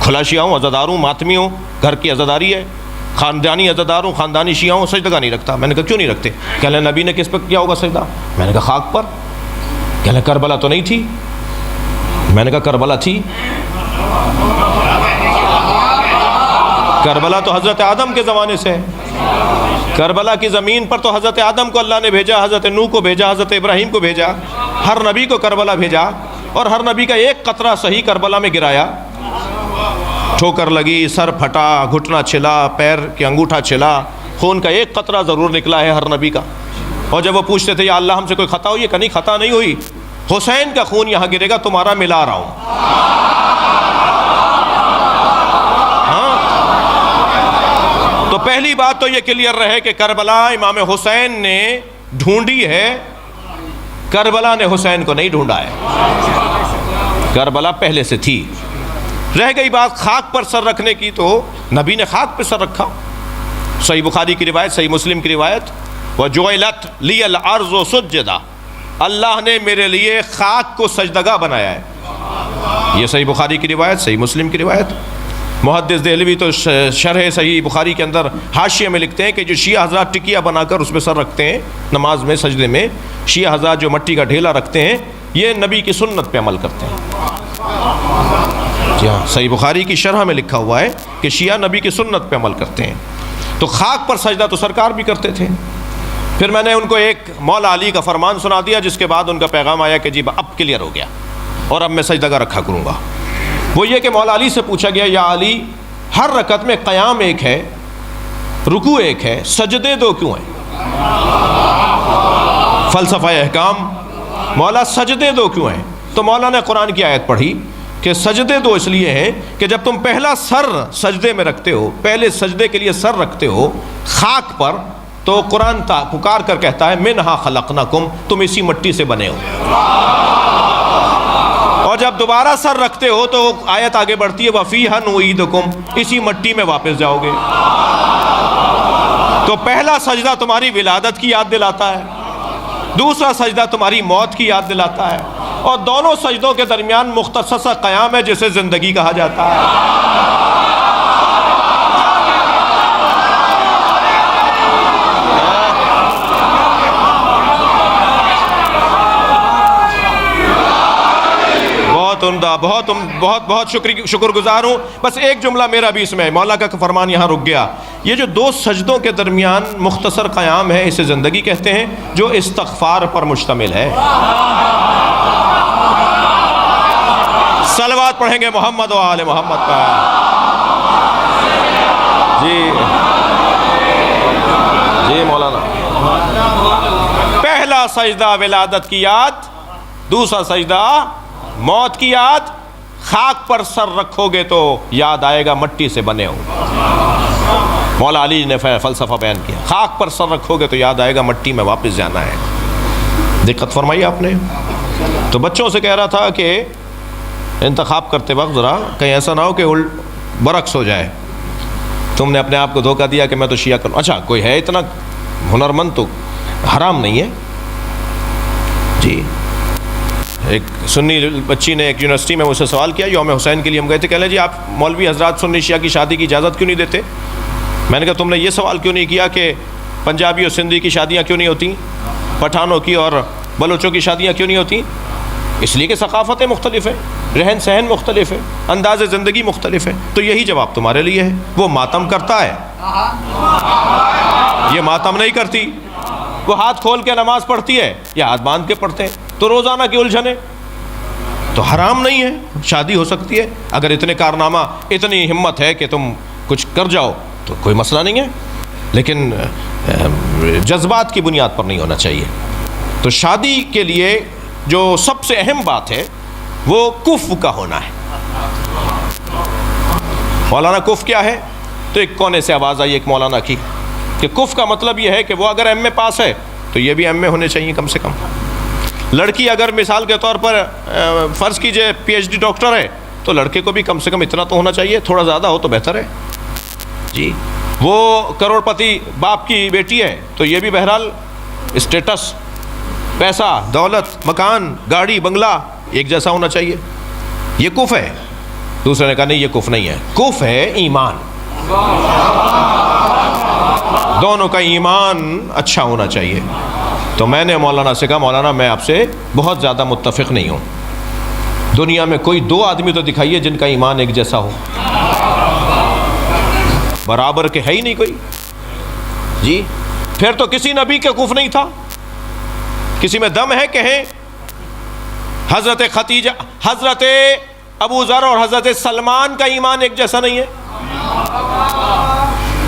کھلا شیعہ ہوں، عزادار ہوں، ماتمی ہوں، گھر کی عزاداری ہے، خاندانی عزادار ہوں، خاندانی شیعہ ہوں، سجدہ نہیں رکھتا. میں نے کہا کیوں نہیں رکھتے؟ کہنے لگے نبی نے کس پر کیا ہوگا سجدہ؟ میں نے کہا خاک پر. کہنے لگے کربلا تو نہیں تھی؟ میں نے کہا کربلا تھی. کربلا تو حضرت آدم کے زمانے سے ہے. کربلا کی زمین پر تو حضرت آدم کو اللہ نے بھیجا، حضرت نوح کو بھیجا، حضرت ابراہیم کو بھیجا، ہر نبی کو کربلا بھیجا، اور ہر نبی کا ایک قطرہ صحیح کربلا میں گرایا. ٹھوکر لگی، سر پھٹا، گھٹنا چھلا، پیر کے انگوٹھا چھلا، خون کا ایک قطرہ ضرور نکلا ہے ہر نبی کا. اور جب وہ پوچھتے تھے یا اللہ ہم سے کوئی خطا ہوئی ہے کہ نہیں، خطا نہیں ہوئی، حسین کا خون یہاں گرے گا، تمہارا ملا رہا ہوں. ہاں، تو پہلی بات تو یہ کلیئر رہے کہ کربلا امام حسین نے ڈھونڈی ہے، کربلا نے حسین کو نہیں ڈھونڈا ہے. کربلا پہلے سے تھی. رہ گئی بات خاک پر سر رکھنے کی، تو نبی نے خاک پہ سر رکھا. صحیح بخاری کی روایت، صحیح مسلم کی روایت، وَجُعِلَتْ لِيَ الْأَرْضُ سُجَّدًا، اللہ نے میرے لیے خاک کو سجدگاہ بنایا ہے. یہ صحیح بخاری کی روایت، صحیح مسلم کی روایت. محدث دہلوی تو شرح صحیح بخاری کے اندر حاشیے میں لکھتے ہیں کہ جو شیعہ حضرات ٹکیا بنا کر اس پہ سر رکھتے ہیں نماز میں، سجدے میں، شیعہ حضرات جو مٹی کا ڈھیلا رکھتے ہیں، یہ نبی کی سنت پہ عمل کرتے ہیں. جی ہاں، صحیح بخاری کی شرح میں لکھا ہوا ہے کہ شیعہ نبی کی سنت پہ عمل کرتے ہیں. تو خاک پر سجدہ تو سرکار بھی کرتے تھے. پھر میں نے ان کو ایک مولا علی کا فرمان سنا دیا، جس کے بعد ان کا پیغام آیا کہ جی اب کلیئر ہو گیا اور اب میں سجدگاہ رکھا کروں گا. وہ یہ کہ مولا علی سے پوچھا گیا، یا علی، ہر رکعت میں قیام ایک ہے، رکوع ایک ہے، سجدے دو کیوں ہیں؟ فلسفہ احکام، مولا سجدے دو کیوں ہیں؟ تو مولا نے قرآن کی آیت پڑھی کہ سجدے دو اس لیے ہیں کہ جب تم پہلا سر سجدے میں رکھتے ہو، پہلے سجدے کے لیے سر رکھتے ہو خاک پر، تو قرآن پکار کر کہتا ہے منہا خلقناکم، تم اسی مٹی سے بنے ہو. اور جب دوبارہ سر رکھتے ہو تو آیت آگے بڑھتی ہے وَفِيهَا نُعِيدُكُمْ، اسی مٹی میں واپس جاؤ گے. تو پہلا سجدہ تمہاری ولادت کی یاد دلاتا ہے، دوسرا سجدہ تمہاری موت کی یاد دلاتا ہے، اور دونوں سجدوں کے درمیان مختصر سا قیام ہے جسے زندگی کہا جاتا ہے. بہت بہت شکر گزار ہوں. بس ایک جملہ میرا بھی اس میں ہے، مولا کا فرمان یہاں رک گیا. یہ جو دو سجدوں کے درمیان مختصر قیام ہے، اسے زندگی کہتے ہیں، جو استغفار پر مشتمل ہے. صلوات پڑھیں گے محمد و آل محمد پر. جی مولانا، پہلا سجدہ ولادت کی یاد، دوسرا سجدہ موت کی یاد. خاک پر سر رکھو گے تو یاد آئے گا مٹی سے بنے ہو. مولا علی نے فلسفہ بیان کیا، خاک پر سر رکھو گے تو یاد آئے گا مٹی میں واپس جانا ہے. دقت فرمائی آپ نے. تو بچوں سے کہہ رہا تھا کہ انتخاب کرتے وقت ذرا کہیں ایسا نہ ہو کہ برعکس ہو جائے، تم نے اپنے آپ کو دھوکہ دیا کہ میں تو شیعہ کروں. اچھا کوئی ہے اتنا ہنرمند تو حرام نہیں ہے. جی ایک سنی بچی نے ایک یونیورسٹی میں مجھ سے سوال کیا، یوم حسین کے لیے ہم گئے تھے، کہہ لیں جی آپ مولوی حضرات سنی شیعہ کی شادی کی اجازت کیوں نہیں دیتے؟ میں نے کہا تم نے یہ سوال کیوں نہیں کیا کہ پنجابی اور سندھی کی شادیاں کیوں نہیں ہوتی، پٹھانوں کی اور بلوچوں کی شادیاں کیوں نہیں ہوتی؟ اس لیے کہ ثقافتیں مختلف ہیں، رہن سہن مختلف ہے، انداز زندگی مختلف ہے. تو یہی جواب تمہارے لیے ہے. وہ ماتم کرتا ہے، یہ ماتم نہیں کرتی. وہ ہاتھ کھول کے نماز پڑھتی ہے یا ہاتھ باندھ کے پڑھتے ہیں. تو روزانہ کی الجھنیں، تو حرام نہیں ہے، شادی ہو سکتی ہے. اگر اتنے کارنامہ، اتنی ہمت ہے کہ تم کچھ کر جاؤ تو کوئی مسئلہ نہیں ہے، لیکن جذبات کی بنیاد پر نہیں ہونا چاہیے. تو شادی کے لیے جو سب سے اہم بات ہے وہ کف کا ہونا ہے. مولانا کف کیا ہے؟ تو ایک کونے سے آواز آئی ایک مولانا کی کہ کف کا مطلب یہ ہے کہ وہ اگر ایم اے پاس ہے تو یہ بھی ایم اے ہونے چاہیے کم سے کم. لڑکی اگر مثال کے طور پر فرض کیجئے پی ایچ ڈی ڈاکٹر ہے تو لڑکے کو بھی کم سے کم اتنا تو ہونا چاہیے، تھوڑا زیادہ ہو تو بہتر ہے. جی وہ کروڑ پتی باپ کی بیٹی ہے تو یہ بھی بہرحال اسٹیٹس، پیسہ، دولت، مکان، گاڑی، بنگلہ ایک جیسا ہونا چاہیے. یہ کف ہے. دوسرے نے کہا نہیں یہ کف نہیں ہے، کف ہے ایمان. دونوں کا ایمان اچھا ہونا چاہیے. تو میں نے مولانا سے کہا مولانا میں آپ سے بہت زیادہ متفق نہیں ہوں. دنیا میں کوئی دو آدمی تو دکھائیے جن کا ایمان ایک جیسا ہو. برابر کے ہے ہی نہیں کوئی. جی پھر تو کسی نبی کا کف نہیں تھا. کسی میں دم ہے کہیں حضرت ابو ذر اور حضرت سلمان کا ایمان ایک جیسا نہیں ہے،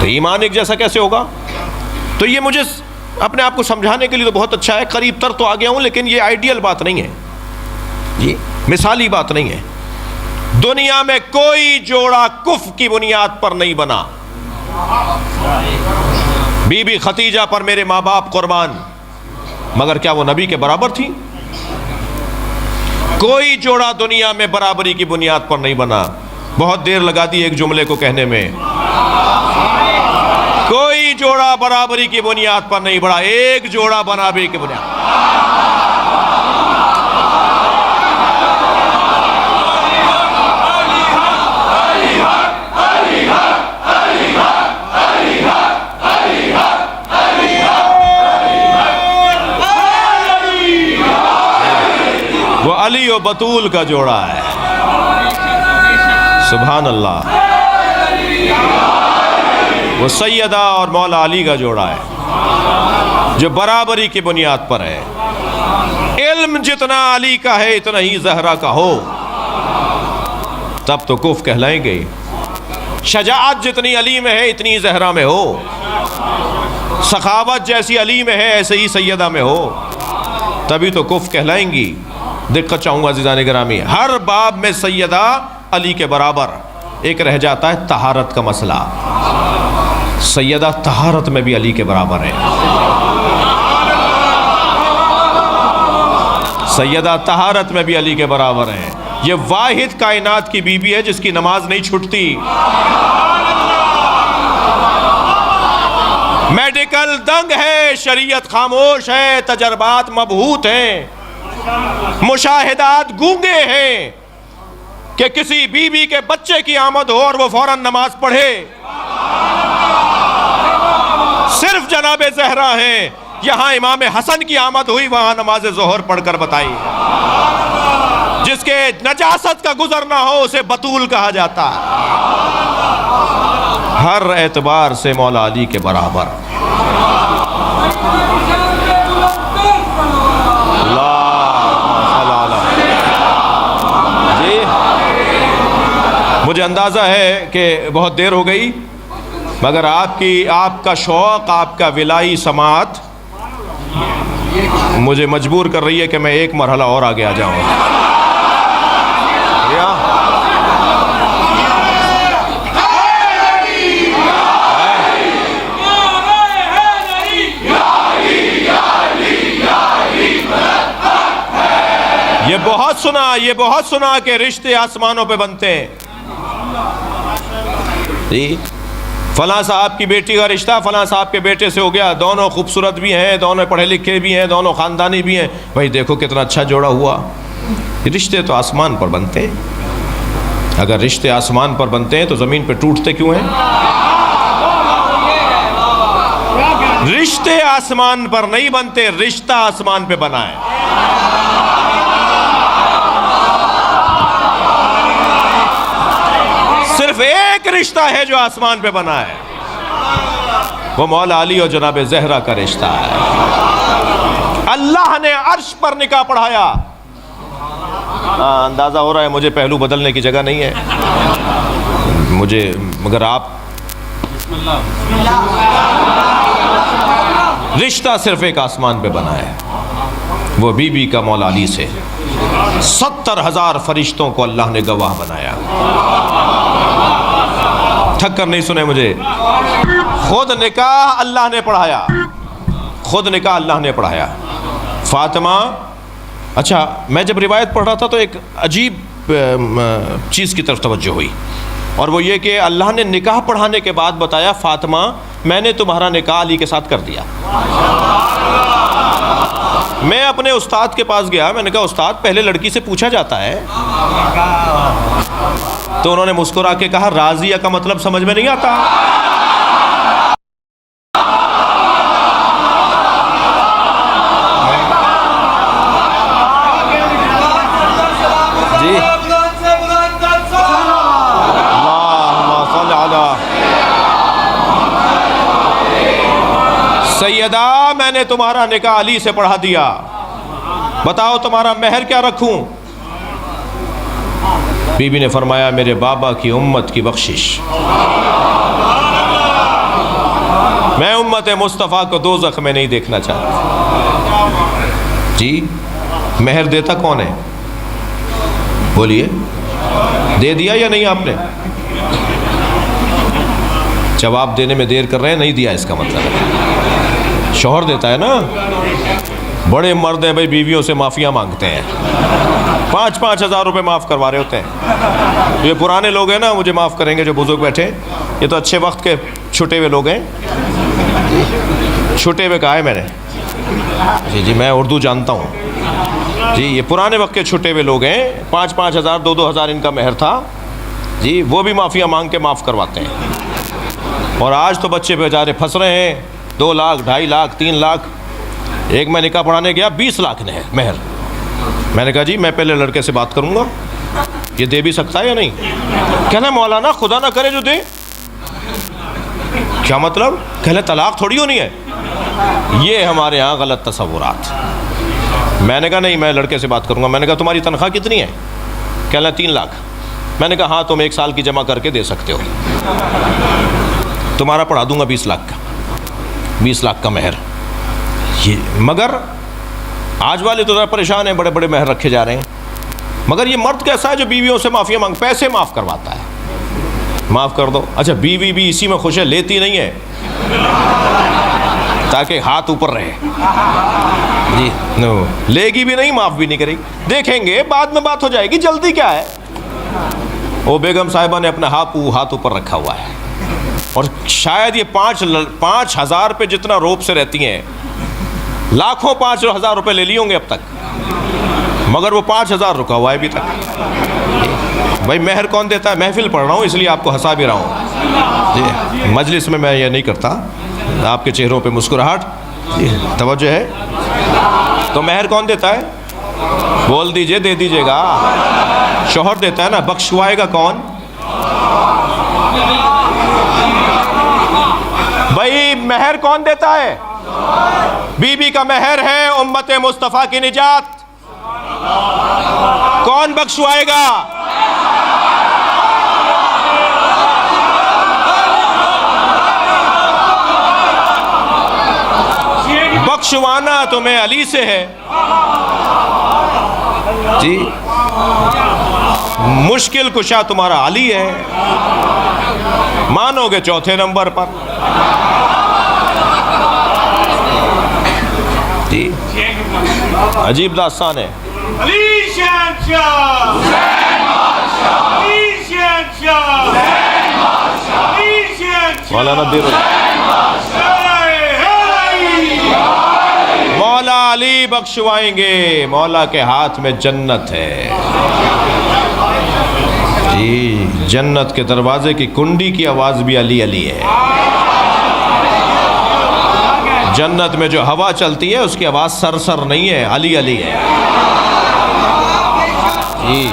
تو ایمان ایک جیسا کیسے ہوگا؟ تو یہ مجھے اپنے آپ کو سمجھانے کے لیے تو بہت اچھا ہے، قریب تر تو آ گیا ہوں، لیکن یہ آئیڈیل بات نہیں ہے، یہ مثالی بات نہیں ہے۔ دنیا میں کوئی جوڑا کفر کی بنیاد پر نہیں بنا۔ بی بی خدیجہ پر میرے ماں باپ قربان، مگر کیا وہ نبی کے برابر تھی؟ کوئی جوڑا دنیا میں برابری کی بنیاد پر نہیں بنا۔ بہت دیر لگا دی ایک جملے کو کہنے میں، کوئی جوڑا برابری کی بنیاد پر نہیں بڑھا، ایک جوڑا برابری کی بنیاد۔ وہ علی و بطول کا جوڑا ہے، سبحان اللہ۔ وہ سیدہ اور مولا علی کا جوڑا ہے جو برابری کی بنیاد پر ہے۔ علم جتنا علی کا ہے اتنا ہی زہرا کا ہو، تب تو کفر کہلائیں گے۔ شجاعت جتنی علی میں ہے اتنی زہرا میں ہو، سخاوت جیسی علی میں ہے ایسے ہی سیدہ میں ہو، تبھی تو کفر کہلائیں گی۔ دقت چاہوں گا عزیزان گرامی، ہر باب میں سیدہ علی کے برابر، ایک رہ جاتا ہے طہارت کا مسئلہ، سیدہ طہارت میں بھی علی کے برابر ہے، سیدہ طہارت میں بھی علی کے برابر ہے۔ یہ واحد کائنات کی بیوی ہے جس کی نماز نہیں چھوٹتی۔ میڈیکل دنگ ہے، شریعت خاموش ہے، تجربات مبہوت ہیں، مشاہدات گونگے ہیں کہ کسی بیوی کے بچے کی آمد ہو اور وہ فوراً نماز پڑھے۔ صرف جناب زہرا ہیں، یہاں امام حسن کی آمد ہوئی وہاں نماز ظہر پڑھ کر بتائی۔ جس کے نجاست کا گزر نہ ہو اسے بطول کہا جاتا ہے، ہر اعتبار سے مولا علی کے برابر۔ مجھے اندازہ ہے کہ بہت دیر ہو گئی، مگر آپ کا شوق، آپ کا ولائی سماعت مجھے مجبور کر رہی ہے کہ میں ایک مرحلہ اور آگے آ جاؤں۔ یہ بہت سنا کہ رشتے آسمانوں پہ بنتے ہیں، جی فلاں صاحب کی بیٹی کا رشتہ فلاں صاحب کے بیٹے سے ہو گیا، دونوں خوبصورت بھی ہیں، دونوں پڑھے لکھے بھی ہیں، دونوں خاندانی بھی ہیں، بھائی دیکھو کتنا اچھا جوڑا ہوا۔ رشتے تو آسمان پر بنتے ہیں، اگر رشتے آسمان پر بنتے ہیں تو زمین پہ ٹوٹتے کیوں ہیں؟ رشتے آسمان پر نہیں بنتے، رشتہ آسمان پہ بنا ہے۔ صرف ایک رشتہ ہے جو آسمان پہ بنا ہے، وہ مولا علی اور جناب زہرا کا رشتہ ہے۔ اللہ نے عرش پر نکاح پڑھایا۔ اندازہ ہو رہا ہے مجھے پہلو بدلنے کی جگہ نہیں ہے مگر آپ رشتہ صرف ایک آسمان پہ بنا ہے، وہ بی بی کا مولا علی سے۔ 70,000 فرشتوں کو اللہ نے گواہ بنایا۔ تھک کر نہیں سنے مجھے، خود نکاح اللہ نے پڑھایا، خود نکاح اللہ نے پڑھایا۔ فاطمہ، اچھا میں جب روایت پڑھ رہا تھا تو ایک عجیب چیز کی طرف توجہ ہوئی، اور وہ یہ کہ اللہ نے نکاح پڑھانے کے بعد بتایا فاطمہ میں نے تمہارا نکاح علی کے ساتھ کر دیا۔ میں اپنے استاد کے پاس گیا، میں نے کہا استاد پہلے لڑکی سے پوچھا جاتا ہے، تو انہوں نے مسکرا کے کہا راضیہ کا مطلب سمجھ میں نہیں آتا؟ جی اللہم صل علی سیدہ، میں نے تمہارا نکاح علی سے پڑھا دیا، بتاؤ تمہارا مہر کیا رکھوں؟ بی بی نے فرمایا میرے بابا کی امت کی بخشش، میں امت مصطفیٰ کو دوزخ میں نہیں دیکھنا چاہتا۔ جی مہر دیتا کون ہے؟ بولیے، دے دیا یا نہیں آپ نے؟ جواب دینے میں دیر کر رہے ہیں، نہیں دیا اس کا مطلب ہے شوہر دیتا ہے نا۔ بڑے مرد ہیں بھائی، بیویوں سے معافیاں مانگتے ہیں، 5,000 روپے معاف کروا رہے ہوتے ہیں۔ یہ پرانے لوگ ہیں نا، مجھے معاف کریں گے جو بزرگ بیٹھے، یہ تو اچھے وقت کے چھٹے ہوئے لوگ ہیں۔ چھٹے ہوئے کہا ہے میں نے، جی میں اردو جانتا ہوں جی۔ یہ پرانے وقت کے چھٹے ہوئے لوگ ہیں، 5,000 2,000 ان کا مہر تھا جی، وہ بھی معافیاں مانگ کے معاف کرواتے ہیں۔ اور آج تو بچے بیچارے پھنس رہے ہیں، 2 لاکھ 2.5 لاکھ 3 لاکھ۔ ایک میں نکاح پڑھانے گیا 20 لاکھ مہر، میں نے کہا جی میں پہلے لڑکے سے بات کروں گا، یہ دے بھی سکتا ہے یا نہیں؟ کہنا مولانا خدا نہ کرے جو دے۔ کیا مطلب؟ کہنا طلاق تھوڑی ہونی ہے۔ یہ ہمارے ہاں غلط تصورات۔ میں نے کہا نہیں، میں لڑکے سے بات کروں گا۔ میں نے کہا تمہاری تنخواہ کتنی ہے؟ کہنا 3 لاکھ۔ میں نے کہا ہاں تم 1 سال کی جمع کر کے دے سکتے ہو، تمہارا پڑھا دوں گا 20 لاکھ کا، 20 لاکھ کا مہر۔ مگر آج والے تو ذرا پریشان ہیں، بڑے بڑے مہر رکھے جا رہے ہیں۔ مگر یہ مرد کیسا ہے جو بیویوں سے معافیاں مانگ، پیسے معاف کرواتا ہے، معاف کر دو۔ اچھا بیوی بھی اسی میں خوش ہے، لیتی نہیں ہے تاکہ ہاتھ اوپر رہے جی، لے گی بھی نہیں، معاف بھی نہیں کرے گی، دیکھیں گے بعد میں بات ہو جائے گی، جلدی کیا ہے۔ وہ بیگم صاحبہ نے اپنا ہاتھ اوپر رکھا ہوا ہے، اور شاید یہ 5,000 پہ جتنا روب سے رہتی ہیں، لاکھوں 5,000 روپے لے لیے ہوں گے اب تک، مگر وہ 5,000 رکا ہوا ہے ابھی تک۔ بھائی مہر کون دیتا ہے؟ محفل پڑھ رہا ہوں اس لیے آپ کو ہنسا بھی رہا ہوں جی، مجلس میں یہ نہیں کرتا۔ آپ کے چہروں پہ مسکراہٹ جی، توجہ ہے۔ تو مہر کون دیتا ہے؟ بول دیجئے، دے دیجئے گا۔ شوہر دیتا ہے نا، بخشوائے گا کون؟ بھائی مہر کون دیتا ہے؟ بی بی کا مہر ہے امت مصطفیٰ کی نجات۔ کون بخشوائے گا؟ بخشوانا تمہیں علی سے ہے جی، مشکل کشا تمہارا علی ہے، مانو گے 4تھے نمبر پر جی۔ عجیب داستان ہے۔ علی شہنشاہ، علی شہنشاہ، علی شہنشاہ، مولانا دیر مولا علی بخشوائیں گے، مولا کے ہاتھ میں جنت ہے جی، جنت کے دروازے کی کنڈی کی آواز بھی علی علی ہے۔ جنت میں جو ہوا چلتی ہے اس کی آواز سر نہیں ہے، علی علی ہے جی۔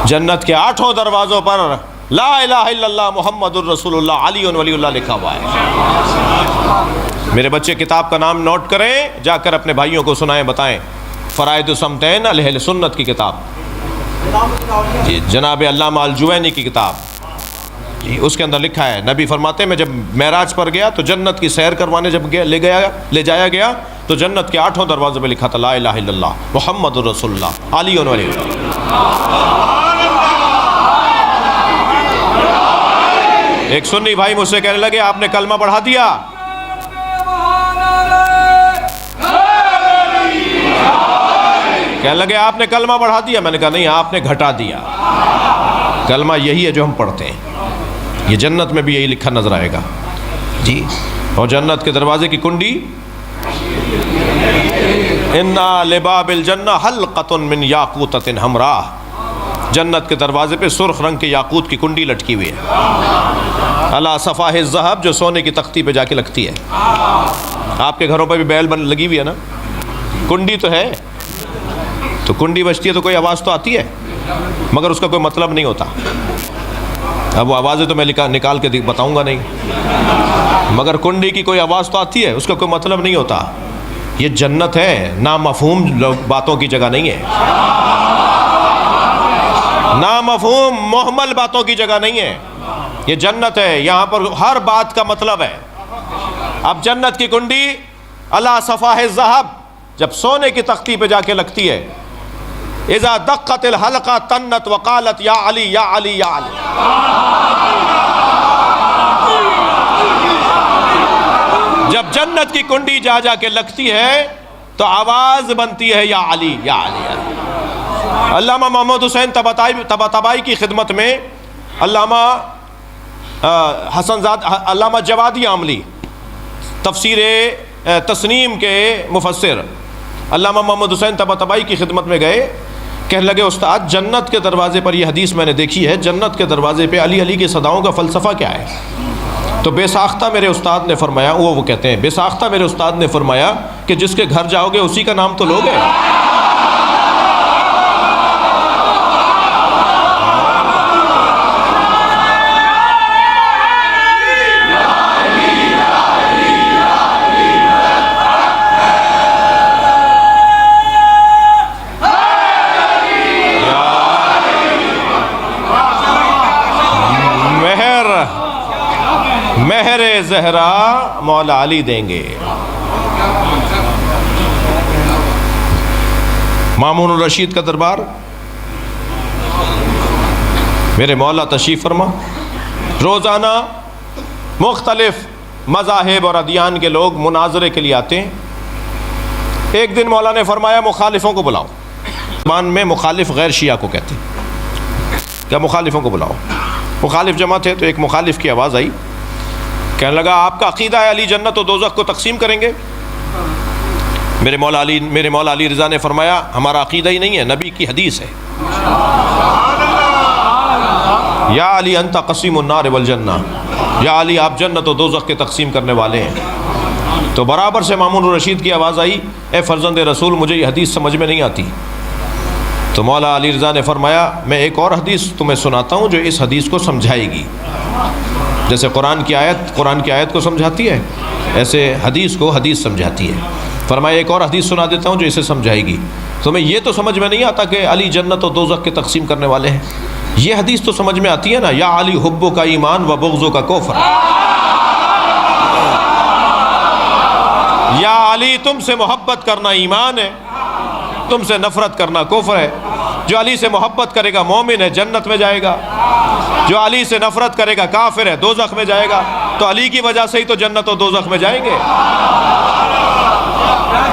جنت کے 8 دروازوں پر لا الہ الا اللہ محمد الرسول اللہ علی ولی اللہ لکھا ہوا ہے۔ میرے بچے کتاب کا نام نوٹ کریں، جا کر اپنے بھائیوں کو سنائیں، بتائیں۔ فرائض الصمتین اہل سنت کی کتاب جی، جناب علامہ الجوینی کی کتاب جی، اس کے اندر لکھا ہے، نبی فرماتے ہیں میں جب معراج پر گیا تو جنت کی سیر کروانے جب لے جایا گیا تو جنت کے 8 دروازوں پہ لکھا تھا لا الہ الا اللہ محمد الرسول اللہ علی ولی اللہ۔ ایک سنی بھائی مجھ سے کہنے لگے آپ نے کلمہ بڑھا دیا۔ کہنے لگے آپ نے کلمہ بڑھا دیا، میں نے کہا نہیں، آپ نے گھٹا دیا۔ کلمہ یہی ہے جو ہم پڑھتے ہیں، یہ جنت میں بھی یہی لکھا نظر آئے گا جی۔ اور جنت کے دروازے کی کنڈی، اِنَّا لِبَابِ الْجَنَّةِ حَلْقَةٌ مِّن یاقوتۃ حمراء، جنت کے دروازے پہ سرخ رنگ کے یاقوت کی کنڈی لٹکی ہوئی ہے، علی صفاح الذہب، جو سونے کی تختی پہ جا کے لگتی ہے۔ آپ کے گھروں پہ بھی بیل لگی ہوئی ہے نا، کنڈی تو ہے، تو کنڈی بجتی ہے تو کوئی آواز تو آتی ہے، مگر اس کا کوئی مطلب نہیں ہوتا۔ اب وہ آوازیں تو میں نکال کے بتاؤں گا نہیں، مگر کنڈی کی کوئی آواز تو آتی ہے، اس کا کوئی مطلب نہیں ہوتا۔ یہ جنت ہے، نامفہوم باتوں کی جگہ نہیں ہے نامفہوم محمل باتوں کی جگہ نہیں ہے، یہ جنت ہے، یہاں پر ہر بات کا مطلب ہے۔ اب جنت کی کنڈی علی صفاح الذہب جب سونے کی تختی پہ جا کے لگتی ہے، اذا دقت الحلقہ تنت وقالت یا علی یا علی یا علی، جب جنت کی کنڈی جا جا کے لگتی ہے تو آواز بنتی ہے یا علی یا علی یا علی۔ علامہ محمد حسین طباطبائی کی خدمت میں علامہ علامہ جوادی عاملی تفسیر تسنیم کے مفسر علامہ محمد حسین طباطبائی کی خدمت میں گئے، کہنے لگے استاد جنت کے دروازے پر یہ حدیث میں نے دیکھی ہے، جنت کے دروازے پہ علی علی کی صداؤں کا فلسفہ کیا ہے؟ تو بے ساختہ میرے استاد نے فرمایا، وہ کہتے ہیں بے ساختہ میرے استاد نے فرمایا کہ جس کے گھر جاؤ گے اسی کا نام تو لوگے۔ مہر زہرا مولا علی دیں گے۔ مامون الرشید کا دربار، میرے مولا تشریف فرما، روزانہ مختلف مذاہب اور ادیان کے لوگ مناظرے کے لیے آتے ہیں۔ ایک دن مولا نے فرمایا مخالفوں کو بلاؤ، زبان میں مخالف غیر شیعہ کو کہتے ہیں، کیا مخالفوں کو بلاؤ۔ مخالف جمع تھے تو ایک مخالف کی آواز آئی، کہنے لگا آپ کا عقیدہ ہے علی جنت و دوزخ کو تقسیم کریں گے؟ میرے مولا علی رضا نے فرمایا ہمارا عقیدہ ہی نہیں ہے، نبی کی حدیث ہے، یا علی انت قسیم النار والجنہ، یا علی آپ جنت و دوزخ کے تقسیم کرنے والے ہیں۔ تو برابر سے مامون الرشید کی آواز آئی، اے فرزند رسول مجھے یہ حدیث سمجھ میں نہیں آتی۔ تو مولا علی رضا نے فرمایا میں ایک اور حدیث تمہیں سناتا ہوں جو اس حدیث کو سمجھائے گی، جیسے قرآن کی آیت کو سمجھاتی ہے ایسے حدیث کو حدیث سمجھاتی ہے۔ فرمایا ایک اور حدیث سنا دیتا ہوں جو اسے سمجھائے گی۔ تمہیں یہ تو سمجھ میں نہیں آتا کہ علی جنت و دوزخ کے تقسیم کرنے والے ہیں، یہ حدیث تو سمجھ میں آتی ہے نا، یا علی حبو کا ایمان و بغضو کا کفر، یا علی تم سے محبت کرنا ایمان ہے، تم سے نفرت کرنا کفر ہے۔ جو علی سے محبت کرے گا مومن ہے، جنت میں جائے گا، جو علی سے نفرت کرے گا کافر ہے، دوزخ میں جائے گا۔ تو علی کی وجہ سے ہی تو جنت و دوزخ میں جائیں گے۔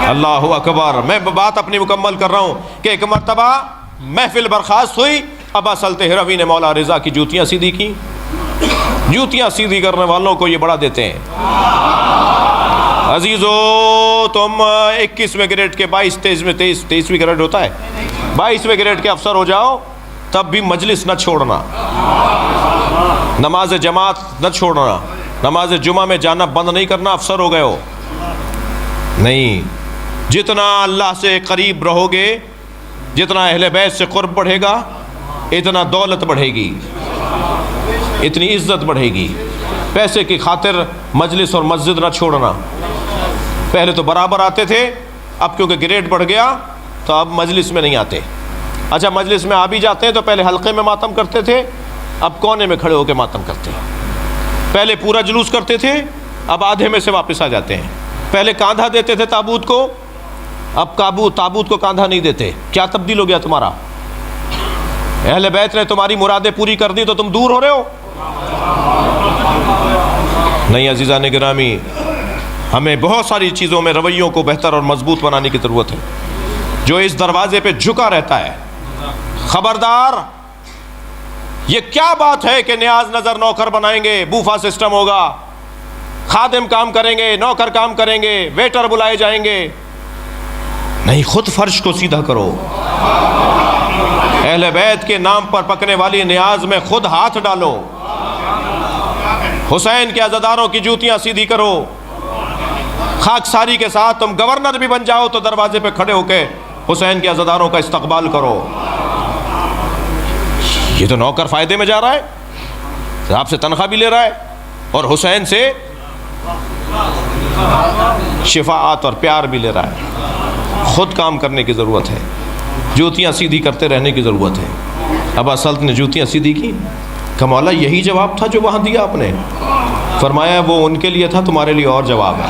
اللہ اکبر۔ میں بات اپنی مکمل کر رہا ہوں کہ ایک مرتبہ محفل برخاست ہوئی، ابا سلط ہروی نے مولا رضا کی جوتیاں سیدھی کی۔ جوتیاں سیدھی کرنے والوں کو یہ بڑا دیتے ہیں، عزیزو تم 21ویں گریڈ کے 23ویں گریڈ ہوتا ہے، 22ویں گریڈ کے افسر ہو جاؤ تب بھی مجلس نہ چھوڑنا، نماز جماعت نہ چھوڑنا، نماز جمعہ میں جانا بند نہیں کرنا، افسر ہو گئے ہو نہیں۔ جتنا اللہ سے قریب رہو گے، جتنا اہل بیت سے قرب بڑھے گا، اتنا دولت بڑھے گی، اتنی عزت بڑھے گی۔ پیسے کی خاطر مجلس اور مسجد نہ چھوڑنا۔ پہلے تو برابر آتے تھے، اب کیونکہ گریڈ بڑھ گیا تو اب مجلس میں نہیں آتے۔ اچھا مجلس میں آ بھی جاتے ہیں تو پہلے حلقے میں ماتم کرتے تھے، اب کونے میں کھڑے ہو کے ماتم کرتے ہیں۔ پہلے پورا جلوس کرتے تھے، اب آدھے میں سے واپس آ جاتے ہیں۔ پہلے کاندھا دیتے تھے تابوت کو، اب تابوت کو کاندھا نہیں دیتے۔ کیا تبدیل ہو گیا تمہارا؟ اہل بیت نے تمہاری مرادیں پوری کر دی تو تم دور ہو رہے ہو؟ نہیں عزیزان گرامی، ہمیں بہت ساری چیزوں میں رویوں کو بہتر اور مضبوط بنانے کی ضرورت ہے۔ جو اس دروازے پہ جھکا رہتا ہے، خبردار، یہ کیا بات ہے کہ نیاز نظر نوکر بنائیں گے، بوفا سسٹم ہوگا، خادم کام کریں گے، نوکر کام کریں گے، ویٹر بلائے جائیں گے؟ نہیں، خود فرش کو سیدھا کرو۔ اہل بیت کے نام پر پکنے والی نیاز میں خود ہاتھ ڈالو، حسین کے عزاداروں کی جوتیاں سیدھی کرو۔ خاکساری کے ساتھ تم گورنر بھی بن جاؤ تو دروازے پہ کھڑے ہو کے حسین کے عزاداروں کا استقبال کرو۔ یہ تو نوکر فائدے میں جا رہا ہے، آپ سے تنخواہ بھی لے رہا ہے اور حسین سے شفاعت اور پیار بھی لے رہا ہے۔ خود کام کرنے کی ضرورت ہے، جوتیاں سیدھی کرتے رہنے کی ضرورت ہے۔ ابا سلط نے جوتیاں سیدھی کی. کہ مولا یہی جواب تھا جو وہاں دیا آپ نے؟ فرمایا وہ ان کے لیے تھا، تمہارے لیے اور جواب ہے.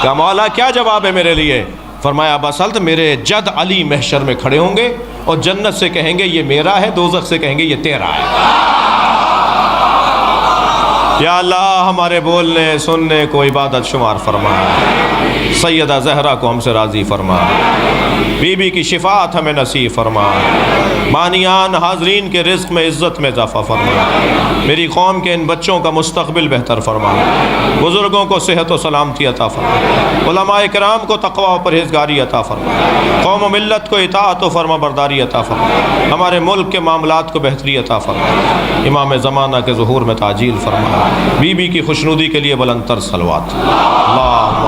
کہ مولا کیا جواب ہے میرے لیے؟ فرمایا ابا سلط میرے جد علی محشر میں کھڑے ہوں گے اور جنت سے کہیں گے یہ میرا ہے، دوزخ سے کہیں گے یہ تیرا ہے. یا اللہ ہمارے بولنے سننے کو عبادت شمار فرما، سیدہ زہرا کو ہم سے راضی فرما، بی بی کی شفاعت ہمیں نصیب فرما، مانیان حاضرین کے رزق میں عزت میں اضافہ فرما، میری قوم کے ان بچوں کا مستقبل بہتر فرما، بزرگوں کو صحت و سلامتی عطا فرما، علماء کرام کو تقوی و پرہیزگاری عطا فرما، قوم و ملت کو اطاعت و فرما برداری عطا فرما، ہمارے ملک کے معاملات کو بہتری عطا فرما، امام زمانہ کے ظہور میں تعجیل فرما، بی بی کی خوشنودی کے لیے بلند تر صلوات. اللہم